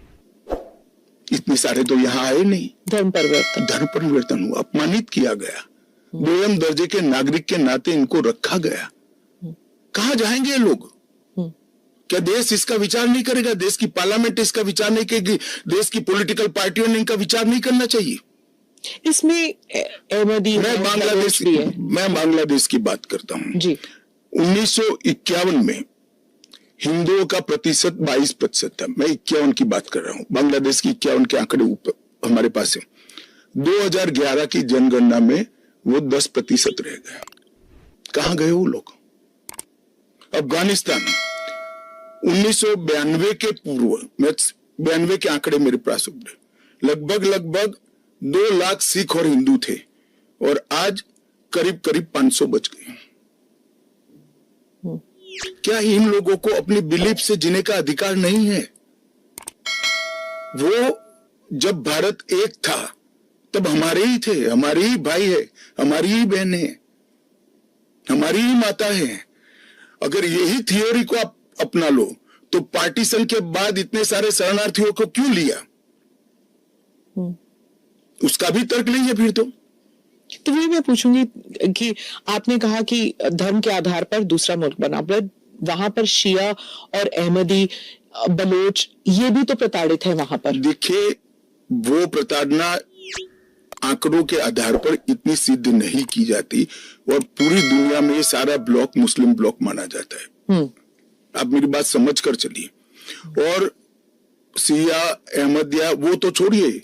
इतने सारे तो यहाँ आए नहीं। धर्म परिवर्तन हुआ, अपमानित किया गया, दोयम दर्जे के नागरिक के नाते इनको रखा गया। कहां जाएंगे ये लोग? क्या देश इसका विचार नहीं करेगा? देश की पार्लियामेंट इसका विचार नहीं करेगी? देश की पॉलिटिकल पार्टियों ने इनका विचार नहीं करना चाहिए? इसमें मैं बांग्लादेश की बात करता हूं जी। 1951 में हिंदुओं का प्रतिशत 22% था। मैं 51 की बात कर रहा हूं, बांग्लादेश की 51 के आंकड़े ऊपर हमारे पास है। 2011 की जनगणना में वो 10% रह गया। कहां गए वो लोग? अफगानिस्तान 1992 के पूर्व, 92 के आंकड़े मेरे पास लगभग 2 लाख सिख और हिंदू थे और आज करीब 500 बच गए। क्या इन लोगों को अपनी बिलीफ से जीने का अधिकार नहीं है? वो जब भारत एक था तब हमारे ही थे, हमारे ही भाई है, हमारी ही बहन है, हमारी ही माता है। अगर यही थियोरी को आप अपना लो तो पार्टीशन के बाद इतने सारे शरणार्थियों को क्यों लिया? उसका भी तर्क नहीं है फिर तो वही मैं पूछूंगी कि आपने कहा कि धर्म के आधार पर दूसरा मुल्क बना, पर वहां पर शिया और अहमदी, बलोच, ये भी तो प्रताड़ित है वहां पर। देखिए, वो प्रताड़ना आंकड़ों के आधार पर इतनी सिद्ध नहीं की जाती और पूरी दुनिया में ये सारा ब्लॉक मुस्लिम ब्लॉक माना जाता है। आप मेरी बात समझ कर चलिए। और शिया, अहमदिया वो तो छोड़िए,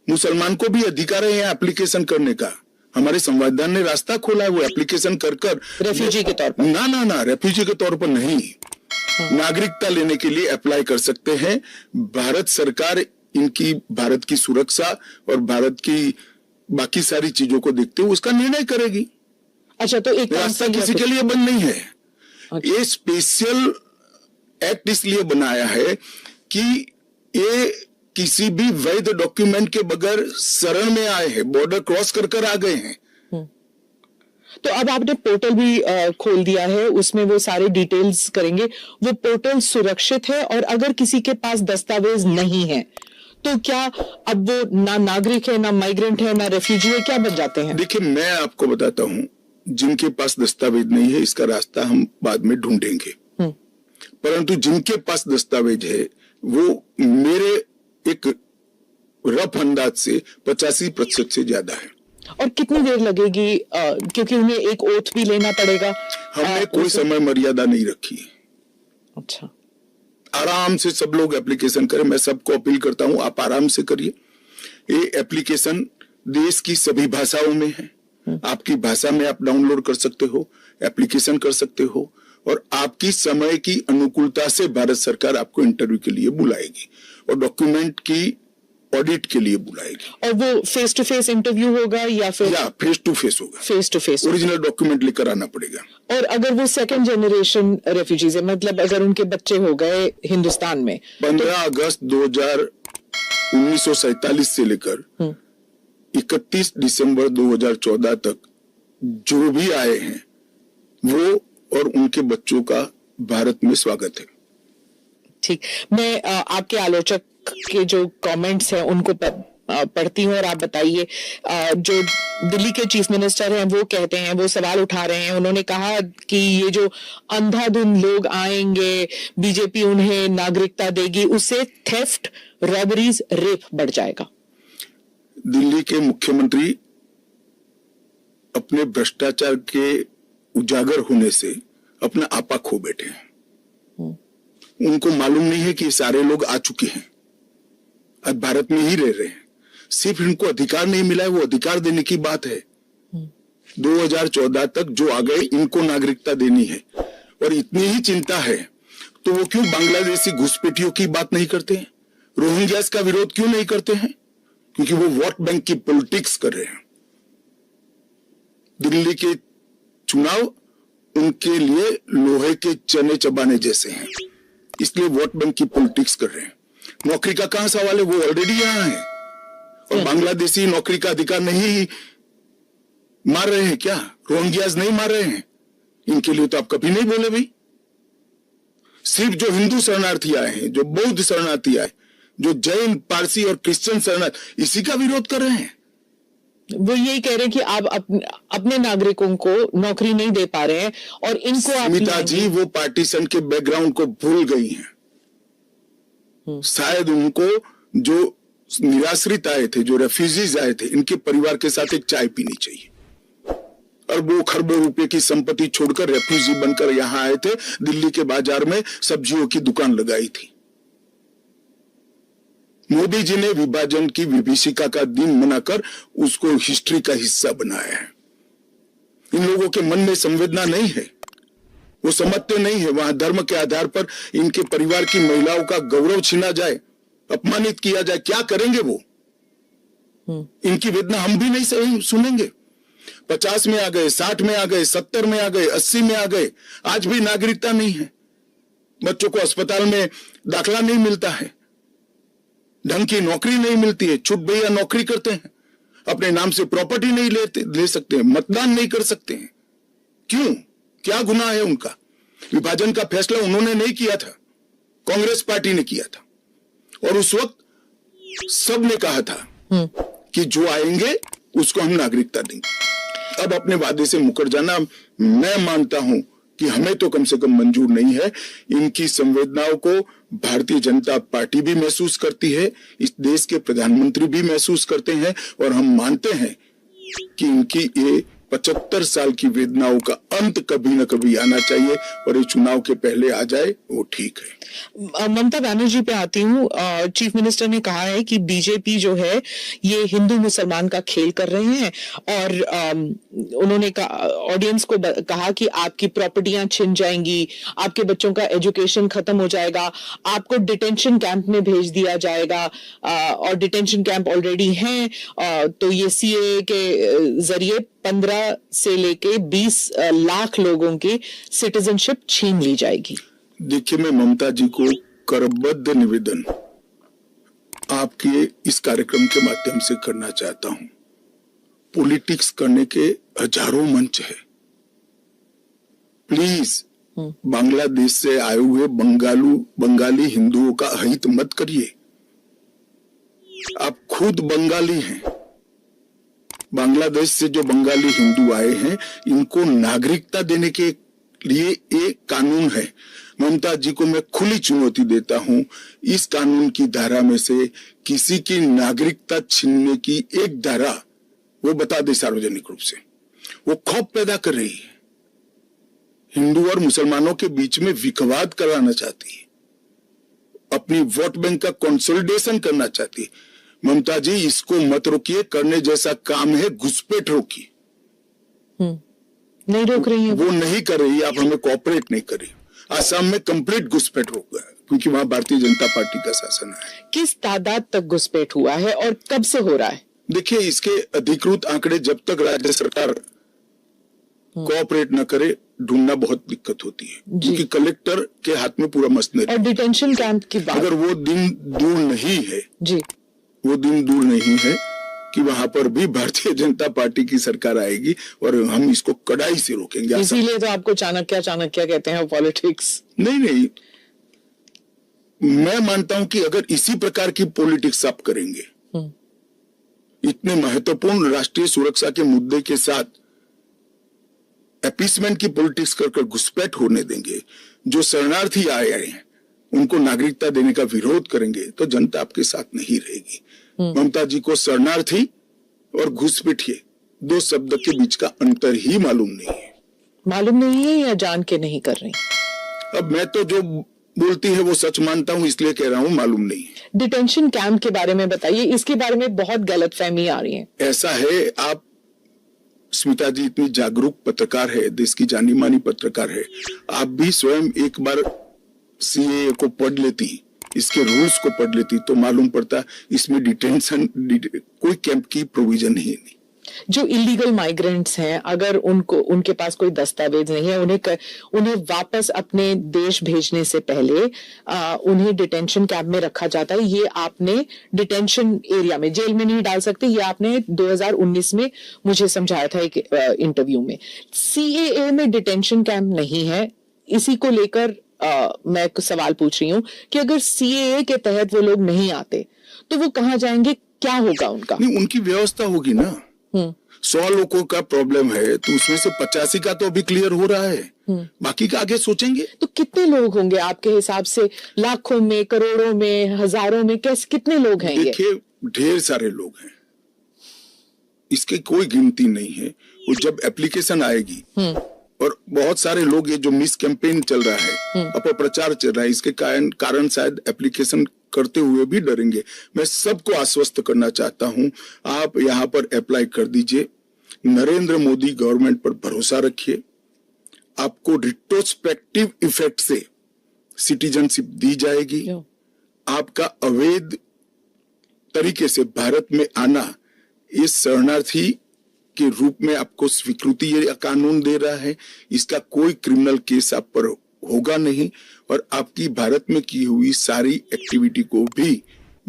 मुसलमान को भी अधिकार है यहाँ एप्लीकेशन करने का। हमारे संविधान ने रास्ता खोला है, वो एप्लीकेशन कर रेफ्यूजी के तौर पर ना रेफ्यूजी के तौर पर नहीं, नागरिकता लेने के लिए अप्लाई कर सकते हैं। भारत सरकार इनकी भारत की सुरक्षा और भारत की बाकी सारी चीजों को देखते हुए उसका निर्णय करेगी। अच्छा, तो एक रास्ता किसी के लिए बंद नहीं है। ये स्पेशल एक्ट इसलिए बनाया है कि ये किसी भी वैध डॉक्यूमेंट के बगैर शरण में आए हैं, बॉर्डर क्रॉस कर आ गए हैं। तो अब आपने पोर्टल भी खोल दिया है, उसमें वो सारे डिटेल्स करेंगे। वो पोर्टल सुरक्षित है, और अगर किसी के पास दस्तावेज नहीं है तो क्या अब वो ना नागरिक है, ना माइग्रेंट है, ना रेफ्यूजी है, क्या बन जाते हैं? देखिए, मैं आपको बताता हूं, जिनके पास दस्तावेज नहीं है इसका रास्ता हम बाद में ढूंढेंगे, परंतु जिनके पास दस्तावेज है वो मेरे एक रफ अंदाज से 85% से ज्यादा है। और कितनी देर लगेगी, क्योंकि उन्हें एक ओथ भी लेना पड़ेगा? हमने कोई समय मर्यादा नहीं रखी है। अच्छा, आराम से सब लोग एप्लीकेशन करें। मैं सबको अपील करता हूं, आप आराम से करिए। ये एप्लीकेशन देश की सभी भाषाओं में है। आपकी भाषा में आप डाउनलोड कर सकते हो, एप्लीकेशन कर सकते हो, और आपकी समय की अनुकूलता से भारत सरकार आपको इंटरव्यू के लिए बुलाएगी और डॉक्यूमेंट की ऑडिट के लिए बुलाएगी। और वो फेस टू फेस इंटरव्यू होगा या फिर? या फेस टू फेस होगा। Face to face original document लेकर आना पड़ेगा। और अगर वो सेकंड जनरेशन रेफ्यूजीज है, मतलब अगर उनके बच्चे हो गए हिंदुस्तान में, 15 अगस्त 1947 से लेकर 31 दिसंबर 2014 तक जो भी आए हैं वो और उनके बच्चों का भारत में स्वागत है। ठीक, मैं आपके आलोचक के जो कमेंट्स हैं उनको पढ़ती हूँ, और आप बताइए। जो दिल्ली के चीफ मिनिस्टर हैं वो कहते हैं, वो सवाल उठा रहे हैं। उन्होंने कहा कि ये जो अंधाधुंध लोग आएंगे, बीजेपी उन्हें नागरिकता देगी, उससे थेफ्ट, रॉबरीज, रेप बढ़ जाएगा। दिल्ली के मुख्यमंत्री अपने भ्रष्टाचार के उजागर होने से अपना आपा खो बैठे हैं। उनको मालूम नहीं है कि सारे लोग आ चुके हैं, अब भारत में ही रह रहे हैं। सिर्फ इनको अधिकार नहीं मिला है, वो अधिकार देने की बात है। 2014 तक जो आ गए इनको नागरिकता देनी है, और इतनी ही चिंता है तो वो क्यों बांग्लादेशी घुसपैठियों की बात नहीं करते हैं, रोहिंग्यास का विरोध क्यों नहीं करते हैं? क्योंकि वो वोट बैंक की पॉलिटिक्स कर रहे हैं। दिल्ली के चुनाव उनके लिए लोहे के चने चबाने जैसे हैं, इसलिए वोट बैंक की पॉलिटिक्स कर रहे हैं। नौकरी का कहां सवाल है, वो ऑलरेडी यहां है। और बांग्लादेशी नौकरी का अधिकार नहीं मार रहे हैं क्या? रोहिंग्यास नहीं मार रहे हैं? इनके लिए तो आप कभी नहीं बोले भाई। सिर्फ जो हिंदू शरणार्थी आए हैं, जो बौद्ध शरणार्थी आए, जो जैन, पारसी और क्रिश्चियन शरणार्थी, इसी का विरोध कर रहे हैं। वो यही कह रहे हैं कि आप अपने नागरिकों को नौकरी नहीं दे पा रहे हैं, और इनको स्मिता जी वो पार्टीशन के बैकग्राउंड को भूल गई हैं। शायद उनको जो निराश्रित आए थे, जो रेफ्यूजीज आए थे, इनके परिवार के साथ एक चाय पीनी चाहिए। अरबों खरबों रुपए की संपत्ति छोड़कर रेफ्यूजी बनकर यहां आए थे, दिल्ली के बाजार में सब्जियों की दुकान लगाई थी। मोदी जी ने विभाजन की विभीषिका का दिन मनाकर उसको हिस्ट्री का हिस्सा बनाया है। इन लोगों के मन में संवेदना नहीं है, वो समझते नहीं है वहां धर्म के आधार पर इनके परिवार की महिलाओं का गौरव छीना जाए, अपमानित किया जाए, क्या करेंगे वो? इनकी वेदना हम भी नहीं सुनेंगे। 50 में आ गए, 60 में आ गए, 70 में आ गए, 80 में आ गए, आज भी नागरिकता नहीं है। बच्चों को अस्पताल में दाखला नहीं मिलता है, ढंग की नौकरी नहीं मिलती है, छुट भैया नौकरी करते हैं, अपने नाम से प्रॉपर्टी नहीं ले सकते हैं, मतदान नहीं कर सकते हैं। क्यों? क्या गुनाह है उनका? विभाजन का फैसला उन्होंने नहीं किया था, कांग्रेस पार्टी ने किया था, और उस वक्त सब ने कहा था कि जो आएंगे उसको हम नागरिकता देंगे। अब अपने वादे से मुकर जाना, मैं मानता हूं कि हमें तो कम से कम मंजूर नहीं है। इनकी संवेदनाओं को भारतीय जनता पार्टी भी महसूस करती है, इस देश के प्रधानमंत्री भी महसूस करते हैं, और हम मानते हैं कि इनकी ये 75 साल की वेदनाओं का अंत कभी न कभी आना चाहिए, और ये चुनाव के पहले आ जाए वो ठीक है। ममता बनर्जी पे आती हूँ। चीफ मिनिस्टर ने कहा है कि बीजेपी जो है ये हिंदू मुसलमान का खेल कर रहे हैं, और उन्होंने ऑडियंस को कहा कि आपकी प्रॉपर्टियां छिन जाएंगी, आपके बच्चों का एजुकेशन खत्म हो जाएगा, आपको डिटेंशन कैंप में भेज दिया जाएगा, और डिटेंशन कैंप ऑलरेडी हैं। तो ये सीए के जरिए 15 15 से लेके 20 लाख लोगों की सिटीजनशिप छीन ली जाएगी। देखिए, मैं ममता जी को करबद्ध निवेदन आपके इस कार्यक्रम के माध्यम से करना चाहता हूं। पॉलिटिक्स करने के हजारों मंच है, प्लीज बांग्लादेश से आए हुए बंगाली हिंदुओं का हित मत करिए। आप खुद बंगाली हैं। बांग्लादेश से जो बंगाली हिंदू आए हैं, इनको नागरिकता देने के लिए एक कानून है। ममता जी को मैं खुली चुनौती देता हूं, इस कानून की धारा में से किसी की नागरिकता छीनने की एक धारा वो बता दे सार्वजनिक रूप से। वो खौफ पैदा कर रही है, हिंदू और मुसलमानों के बीच में विवाद कराना चाहती है, अपनी वोट बैंक का कंसोलिडेशन करना चाहती है। ममता जी, इसको मत रोकिए। करने जैसा काम है, घुसपैठ रोकिए। नहीं रोक रही है वो नहीं कर रही, आप हमें कोऑपरेट नहीं कर रही। आसाम में कंप्लीट घुसपैठ रोक गया क्योंकि वहां भारतीय जनता पार्टी का शासन है। किस तादाद तक घुसपैठ हुआ है और कब से हो रहा है? देखिए, इसके अधिकृत आंकड़े जब तक राज्य सरकार कोऑपरेट न करे, ढूंढना बहुत दिक्कत होती है, क्योंकि कलेक्टर के हाथ में पूरा मसला है। और डिटेंशन कैंप की बात, अगर वो दिन दूर नहीं है जी, वो दिन दूर नहीं है कि वहां पर भी भारतीय जनता पार्टी की सरकार आएगी और हम इसको कड़ाई से रोकेंगे। इसीलिए तो आपको चाणक्य कहते हैं पॉलिटिक्स। नहीं, मैं मानता हूं कि अगर इसी प्रकार की पॉलिटिक्स आप करेंगे, इतने महत्वपूर्ण राष्ट्रीय सुरक्षा के मुद्दे के साथ अपीसमेंट की पॉलिटिक्स कर घुसपैठ होने देंगे, जो शरणार्थी आए हैं उनको नागरिकता देने का विरोध करेंगे, तो जनता आपके साथ नहीं रहेगी। ममता जी को शरणार्थी और घुसपैठिए दो शब्द के बीच का अंतर ही मालूम नहीं है या जान के नहीं कर रही? अब मैं तो जो बोलती है वो सच मानता हूं, इसलिए कह रहा हूं मालूम नहीं है। डिटेंशन कैंप के बारे में बताइए, इसके बारे में बहुत गलतफहमी आ रही है। ऐसा है, आप स्मिता जी इतनी जागरूक पत्रकार है, देश की जानी मानी पत्रकार है, आप भी स्वयं एक बार सीएए को पढ़ लेती, इसके रूल्स को पढ़ लेती, तो मालूम पड़ता इसमें डिटेंशन कोई कैंप की प्रोविजन ही नहीं। जो इलीगल माइग्रेंट्स हैं, अगर उनके पास कोई दस्तावेज नहीं है, उन्हें वापस अपने देश भेजने से पहले उन्हें डिटेंशन कैंप में रखा जाता है। ये आपने डिटेंशन एरिया में, जेल में नहीं डाल सकते, ये आपने 2019 में मुझे समझाया था एक इंटरव्यू में। सीएए में डिटेंशन कैंप नहीं है। इसी को लेकर मैं एक सवाल पूछ रही हूँ कि अगर सीएए के तहत वो लोग नहीं आते तो वो कहाँ जाएंगे, क्या होगा उनका? नहीं, उनकी व्यवस्था होगी ना। 100 लोगों का प्रॉब्लम है तो उसमें से 85 का तो अभी क्लियर हो रहा है, बाकी का आगे सोचेंगे। तो कितने लोग होंगे आपके हिसाब से? लाखों में, करोड़ों में, हजारों में, कैसे, कितने लोग हैं? देखिए, ढेर सारे लोग हैं, इसकी कोई गिनती नहीं है। वो जब एप्लीकेशन आएगी और बहुत सारे लोग, ये जो मिस कैंपेन चल रहा है, अपप्रचार चल रहा है, इसके कारण शायद एप्लीकेशन करते हुए भी डरेंगे। मैं सबको आश्वस्त करना चाहता हूं, आप यहां पर अप्लाई कर दीजिए। नरेंद्र मोदी गवर्नमेंट पर भरोसा रखिए, आपको रिट्रोस्पेक्टिव इफेक्ट से सिटीजनशिप दी जाएगी। आपका अवैध तरीके से भारत में आना, इस शरणार्थी के रूप में आपको स्वीकृति ये कानून दे रहा है, इसका कोई क्रिमिनल केस आप पर होगा नहीं, और आपकी भारत में की हुई सारी एक्टिविटी को भी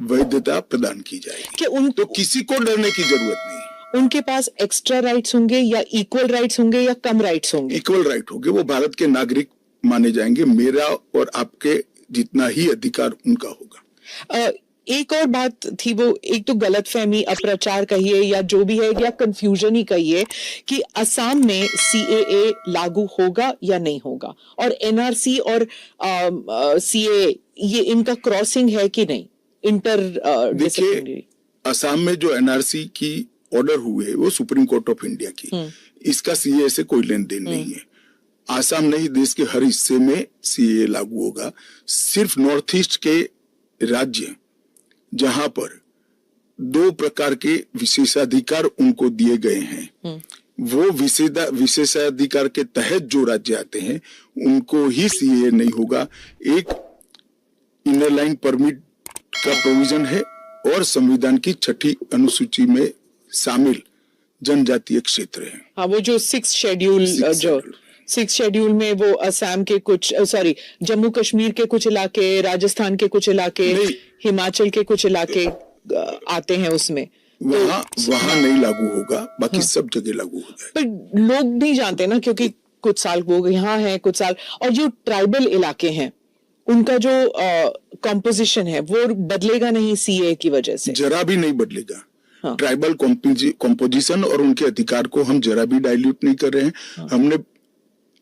वैधता प्रदान की जाएगी। तो किसी को डरने की जरूरत नहीं। उनके पास एक्स्ट्रा राइट्स होंगे या इक्वल राइट्स होंगे या कम राइट्स होंगे? इक्वल राइट होंगे, वो भारत के नागरिक माने जाएंगे। मेरा और आपके जितना ही अधिकार उनका होगा। एक और बात थी, वो एक तो गलतफहमी, अप्रचार कहिए या जो भी है, या कंफ्यूजन ही कहिए, कि असम में सीएए लागू होगा या नहीं होगा, और एनआरसी और सीएए ये इनका क्रॉसिंग है कि नहीं, इंटर देखिए, असम में जो एनआरसी की ऑर्डर हुए वो सुप्रीम कोर्ट ऑफ इंडिया की, इसका सीएए से कोई लेन देन नहीं है। आसाम नहीं, देश के हर हिस्से में सीएए लागू होगा। सिर्फ नॉर्थ ईस्ट के राज्य जहां पर 2 प्रकार के विशेषाधिकार उनको दिए गए हैं, वो विशेषाधिकार के तहत जो राज्य आते हैं उनको ही सीएए नहीं होगा। एक इनर लाइन परमिट का प्रोविजन है और संविधान की 6ठी अनुसूची में शामिल जनजातीय क्षेत्र हैं। हाँ, वो जो 6 शेड्यूल जो 6 शेड्यूल में वो असम के कुछ जम्मू कश्मीर के कुछ इलाके, राजस्थान के कुछ इलाके, हिमाचल के कुछ इलाके आते हैं उसमें। वहाँ नहीं लागू होगा, बाकी सब जगह लागू हो जाएगा। पर लोग नहीं जानते ना, क्योंकि कुछ साल वो यहाँ हैं, कुछ साल, और जो ट्राइबल इलाके हैं उनका जो कॉम्पोजिशन है वो बदलेगा नहीं सीए की वजह से? जरा भी नहीं बदलेगा। ट्राइबल कॉम्पोजिशन और उनके अधिकार को हम जरा भी डाइल्यूट नहीं कर रहे हैं। हमने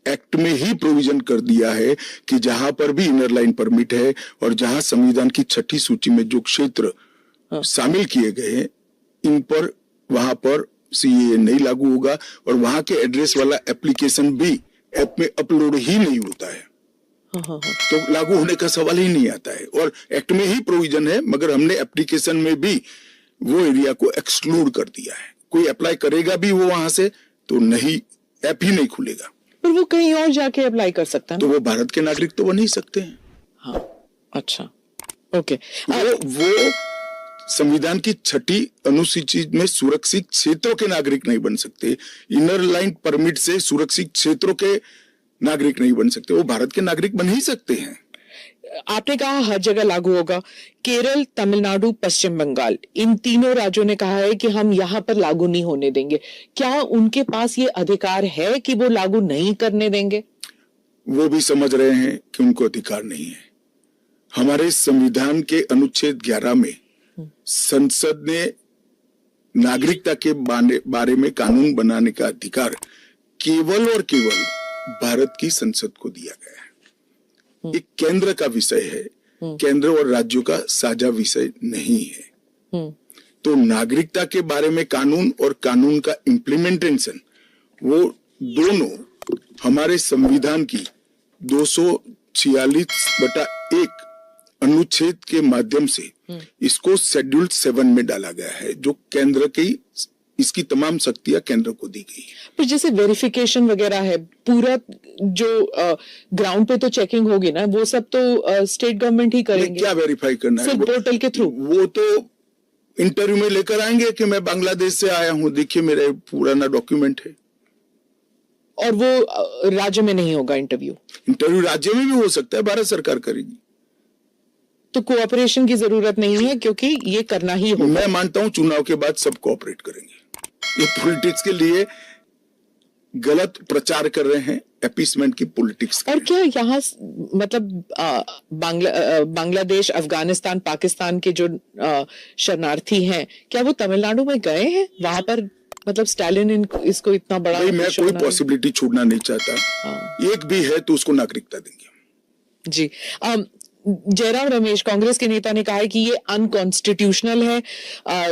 एक्ट में ही प्रोविजन कर दिया है कि जहां पर भी इनर लाइन परमिट है और जहां संविधान की 6ठी सूची में जो क्षेत्र शामिल किए गए हैं, इन पर वहां पर सीए नहीं लागू होगा और वहां के एड्रेस वाला एप्लीकेशन भी ऐप में अपलोड ही नहीं होता है। तो लागू होने का सवाल ही नहीं आता है। और एक्ट में ही प्रोविजन है, मगर हमने एप्लीकेशन में भी वो एरिया को एक्सक्लूड कर दिया है। कोई अप्लाई करेगा भी वो वहां से तो नहीं, ऐप ही नहीं खुलेगा। पर वो कहीं और जाके अप्लाई कर सकता है तो वो भारत के नागरिक तो बन ही सकते हैं। हाँ, अच्छा, ओके। वो संविधान की 6ठी अनुसूची में सुरक्षित क्षेत्रों के नागरिक नहीं बन सकते। इनर लाइन परमिट से सुरक्षित क्षेत्रों के नागरिक नहीं बन सकते, वो भारत के नागरिक बन ही सकते हैं। आपने कहा हर जगह लागू होगा। केरल, तमिलनाडु, पश्चिम बंगाल, इन तीनों राज्यों ने कहा है कि हम यहाँ पर लागू नहीं होने देंगे। क्या उनके पास ये अधिकार है कि वो लागू नहीं करने देंगे? वो भी समझ रहे हैं कि उनको अधिकार नहीं है। हमारे संविधान के अनुच्छेद 11 में संसद ने नागरिकता के बारे में कानून बनाने का अधिकार केवल और केवल भारत की संसद को दिया गया है। एक केंद्र का विषय है, केंद्र और राज्यों का साझा विषय नहीं है। तो नागरिकता के बारे में कानून और कानून का इम्प्लीमेंटेशन, वो दोनों हमारे संविधान की 246/1 अनुच्छेद के माध्यम से इसको शेड्यूल 7 में डाला गया है, जो केंद्र की, इसकी तमाम शक्तियां केंद्र को दी गई है। पर जैसे वेरिफिकेशन वगैरह है, पूरा जो ग्राउंड पे तो चेकिंग होगी ना, वो सब तो स्टेट गवर्नमेंट ही करेंगे। क्या वेरीफाई करना है? पोर्टल के थ्रू। वो तो इंटरव्यू में लेकर आएंगे कि मैं बांग्लादेश से आया हूं, देखिए मेरा पुराना डॉक्यूमेंट है। और वो राज्य में नहीं होगा इंटरव्यू? इंटरव्यू राज्य में भी हो सकता है, भारत सरकार करेगी। तो कोऑपरेशन की जरूरत नहीं है, क्योंकि ये करना ही होगा। मैं मानता हूं चुनाव के बाद सब कोऑपरेट करेंगे। ये पॉलिटिक्स के लिए गलत प्रचार कर रहे हैं, अपीसमेंट की पॉलिटिक्स। और क्या यहाँ मतलब बांग्लादेश, अफगानिस्तान, पाकिस्तान के जो शरणार्थी हैं, क्या वो तमिलनाडु में गए हैं? वहां पर मतलब स्टालिन इसको इतना बड़ा, मैं कोई पॉसिबिलिटी छोड़ना नहीं चाहता। एक भी है तो उसको नागरिकता देंगे। जी। जयराम रमेश, कांग्रेस के नेता, ने कहा है कि ये अनकॉन्स्टिट्यूशनल है।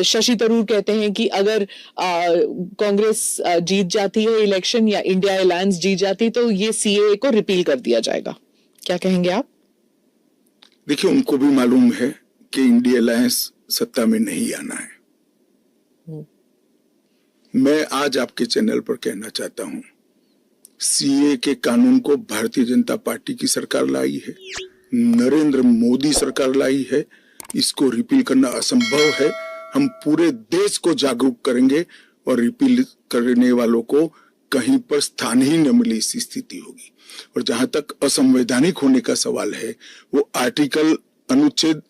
शशि थरूर कहते हैं कि अगर कांग्रेस जीत जाती है इलेक्शन या इंडिया अलायंस जीत जाती तो ये सीए को रिपील कर दिया जाएगा। क्या कहेंगे आप? देखिए, उनको भी मालूम है कि इंडिया अलायंस सत्ता में नहीं आना है। मैं आज आपके चैनल पर कहना चाहता हूं, सीए के कानून को भारतीय जनता पार्टी की सरकार लाई है, नरेंद्र मोदी सरकार लाई है। इसको रिपील करना असंभव है। हम पूरे देश को जागरूक करेंगे और रिपील करने वालों को कहीं पर स्थान ही न मिले, इसी स्थिति होगी। और जहां तक असंवैधानिक होने का सवाल है, वो आर्टिकल अनुच्छेद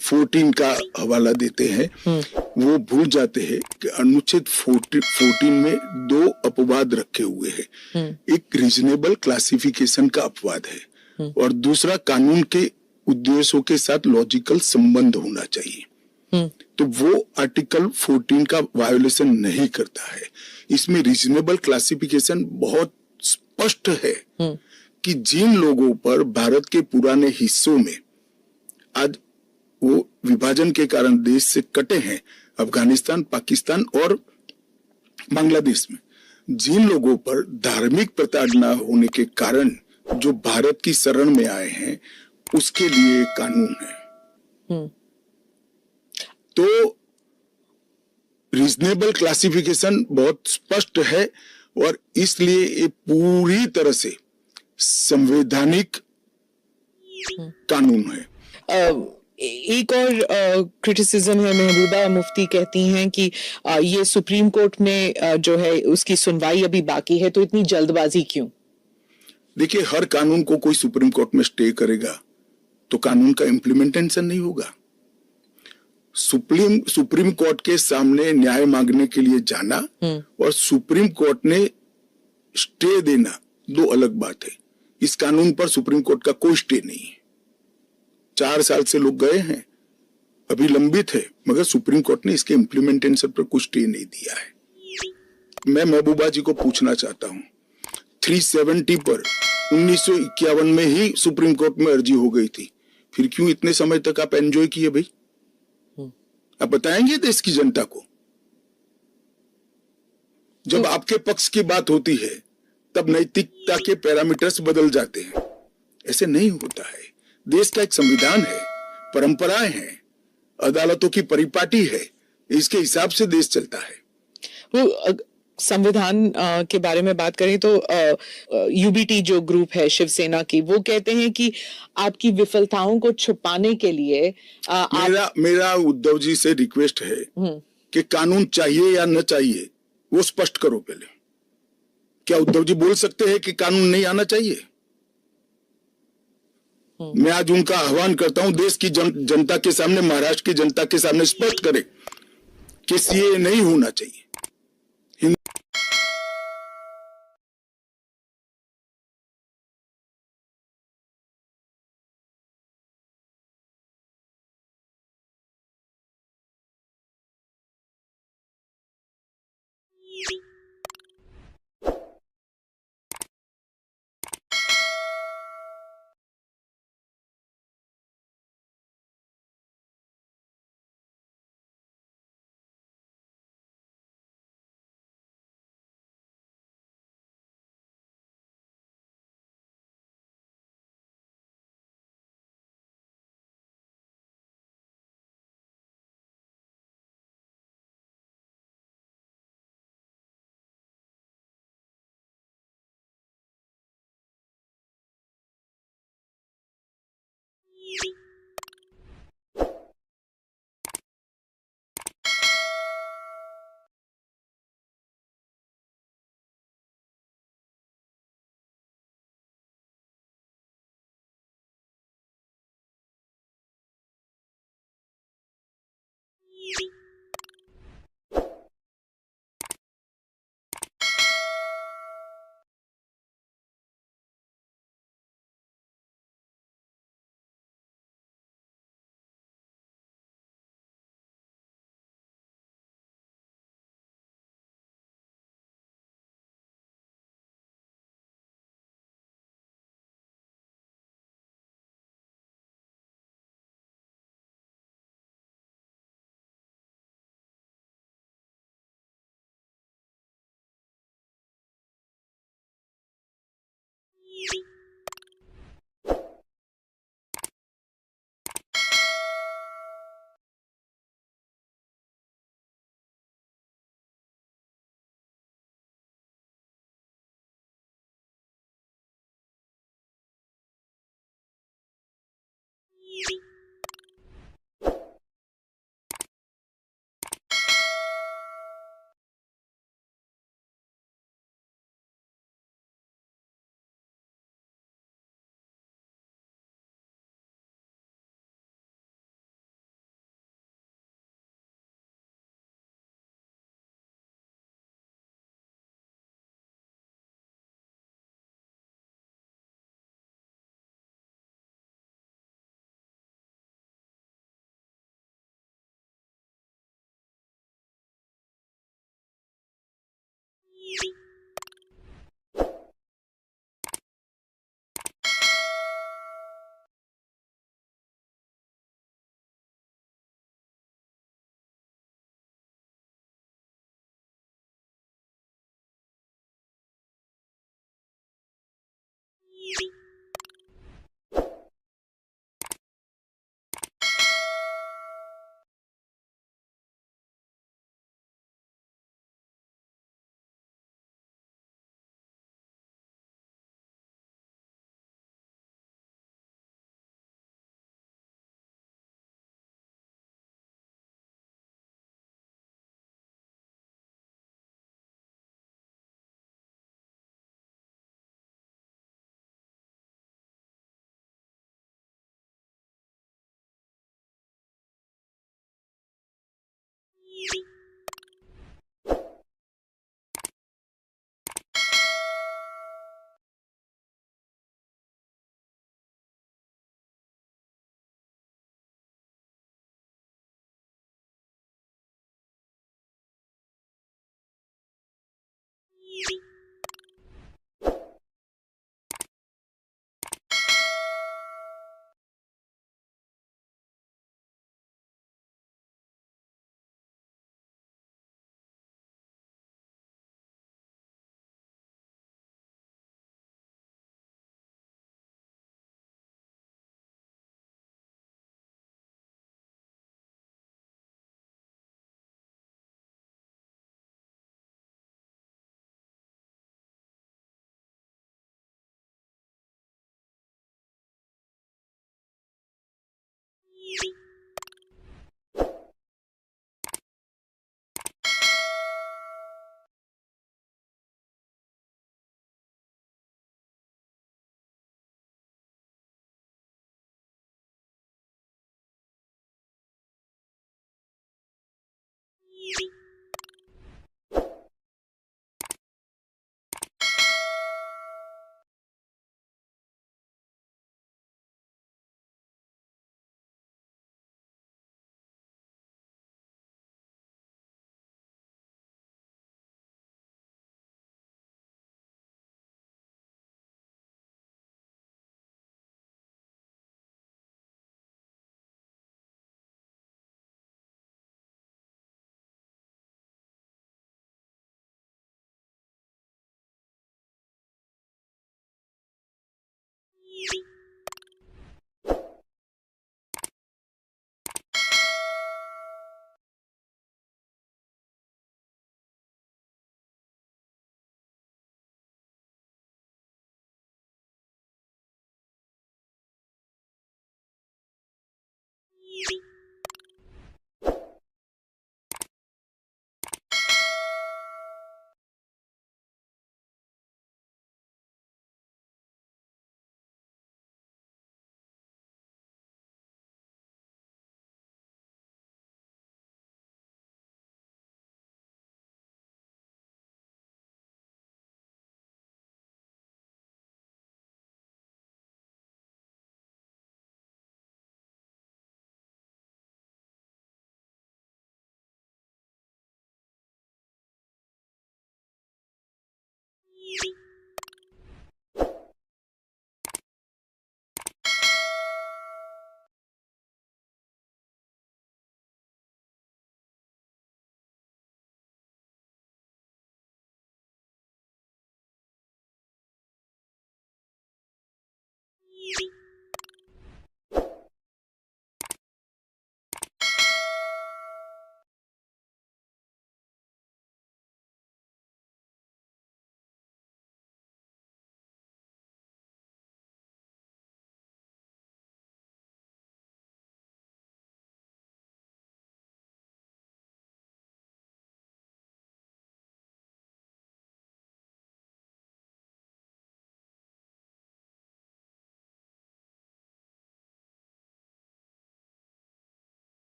14 का हवाला देते हैं। वो भूल जाते हैं कि अनुच्छेद 14 में 2 अपवाद रखे हुए हैं। एक रीजनेबल क्लासिफिकेशन का अपवाद है और दूसरा कानून के उद्देश्यों के साथ लॉजिकल संबंध होना चाहिए। तो वो आर्टिकल 14 का वायोलेशन नहीं करता है। इसमें रीजनेबल क्लासिफिकेशन बहुत स्पष्ट है कि जिन लोगों पर भारत के पुराने हिस्सों में आज वो विभाजन के कारण देश से कटे हैं, अफगानिस्तान, पाकिस्तान और बांग्लादेश में, जिन लोगों पर धार्मिक प्रताड़ना होने के कारण जो भारत की शरण में आए हैं, उसके लिए कानून है। तो रीजनेबल क्लासिफिकेशन बहुत स्पष्ट है और इसलिए ये पूरी तरह से संवैधानिक कानून है। एक और क्रिटिसिज्म है, महबूबा मुफ्ती कहती हैं कि ये सुप्रीम कोर्ट में जो है उसकी सुनवाई अभी बाकी है, तो इतनी जल्दबाजी क्यों? देखिए, हर कानून को कोई सुप्रीम कोर्ट में स्टे करेगा तो कानून का इम्प्लीमेंटेशन नहीं होगा। सुप्रीम कोर्ट के सामने न्याय मांगने के लिए जाना और सुप्रीम कोर्ट ने स्टे देना दो अलग बात है। इस कानून पर सुप्रीम कोर्ट का कोई स्टे नहीं है। 4 साल से लोग गए हैं, अभी लंबित है, मगर सुप्रीम कोर्ट ने इसके इम्प्लीमेंटेशन पर कुछ स्टे नहीं दिया है। मैं महबूबा जी को पूछना चाहता हूं, 370 पर 1951 में ही सुप्रीम कोर्ट में अर्जी हो गई थी, फिर क्यों इतने समय तक आप एंजॉय किए भाई? आप बताएंगे देश की जनता को? जब आपके पक्ष की बात होती है तब नैतिकता के पैरामीटर्स बदल जाते हैं। ऐसे नहीं होता है। देश का एक संविधान है, परंपराएं हैं, अदालतों की परिपाटी है, इसके हिसाब से देश चलता है। वो संविधान के बारे में बात करें तो यूबीटी जो ग्रुप है शिवसेना की, वो कहते हैं कि आपकी विफलताओं को छुपाने के लिए मेरा उद्धव जी से रिक्वेस्ट है कि कानून चाहिए या न चाहिए वो स्पष्ट करो पहले। क्या उद्धव जी बोल सकते हैं कि कानून नहीं आना चाहिए? मैं आज उनका आह्वान करता हूं, देश की जनता के सामने, महाराष्ट्र की जनता के सामने स्पष्ट करें कि सीए नहीं होना चाहिए।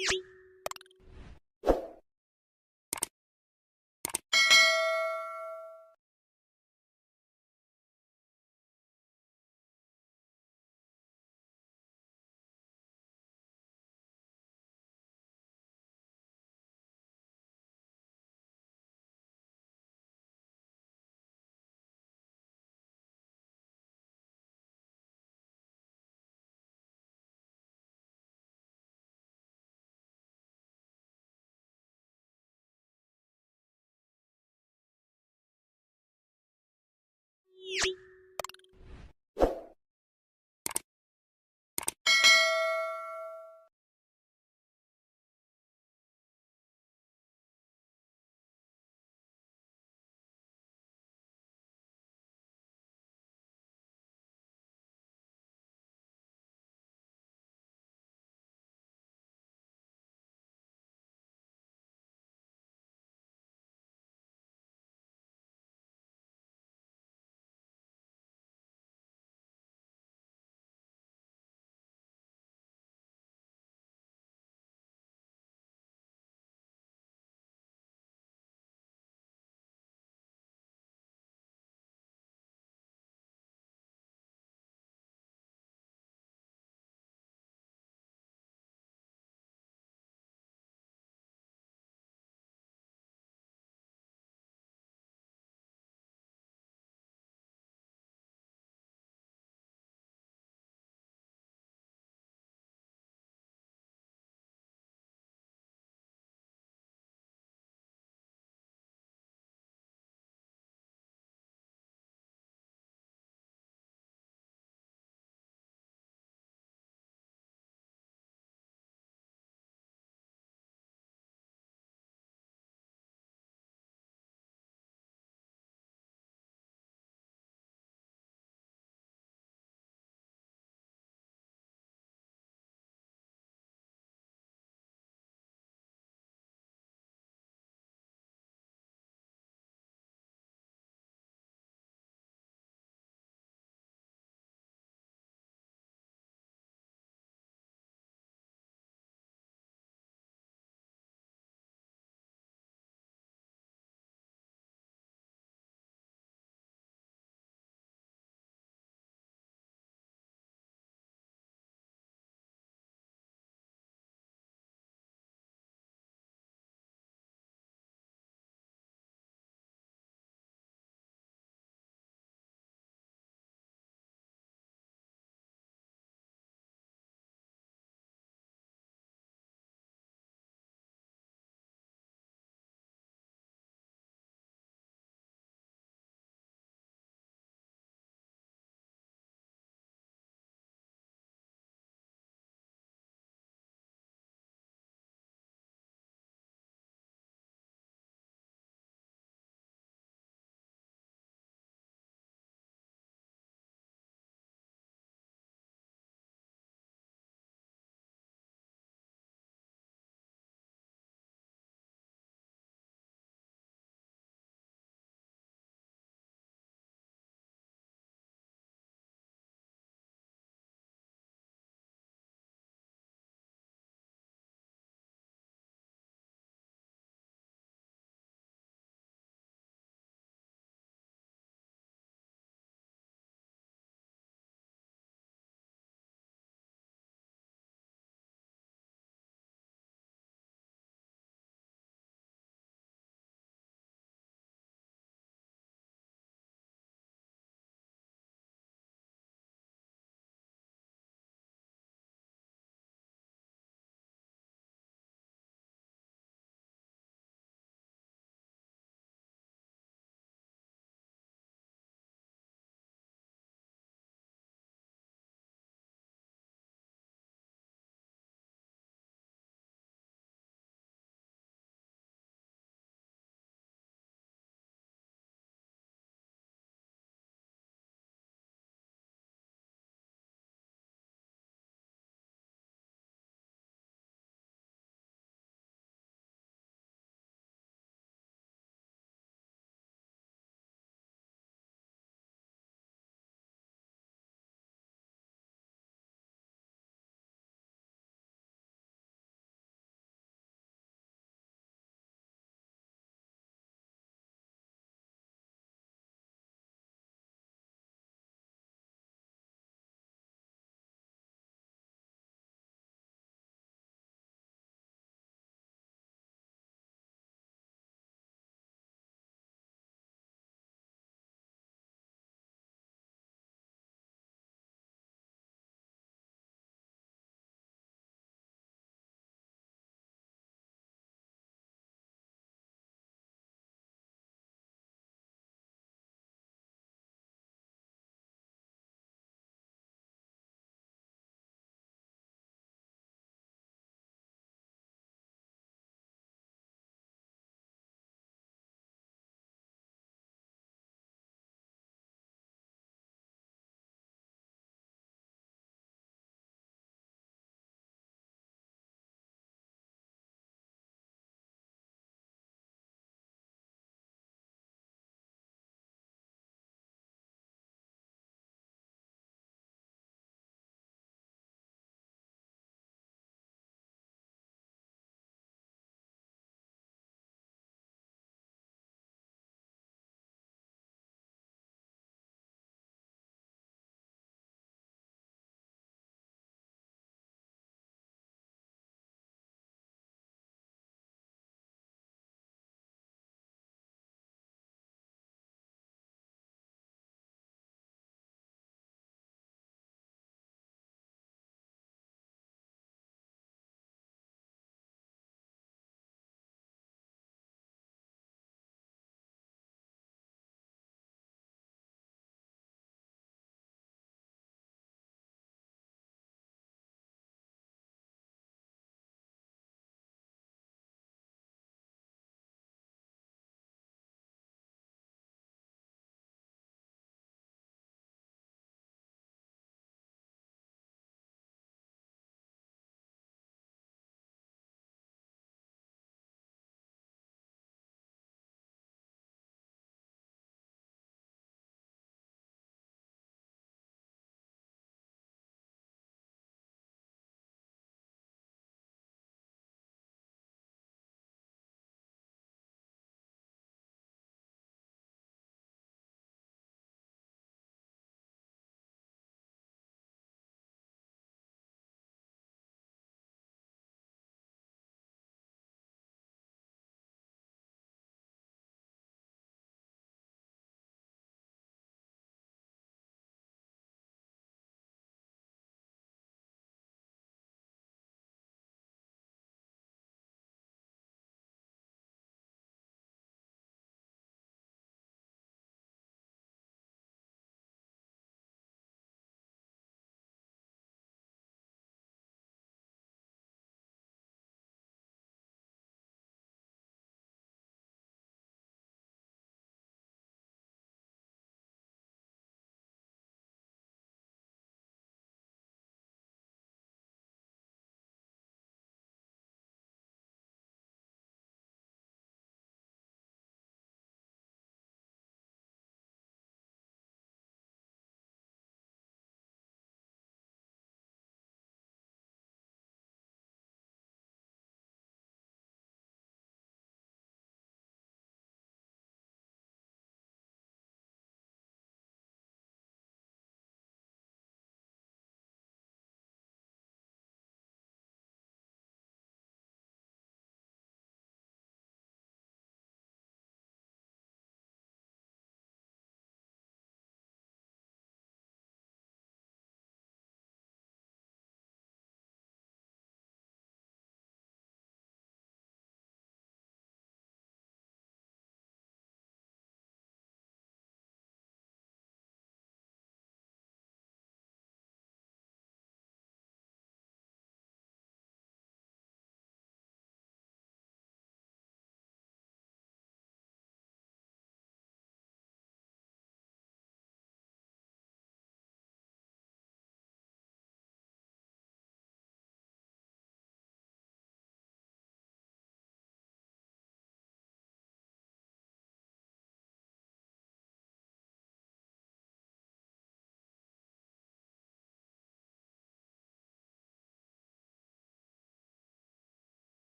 you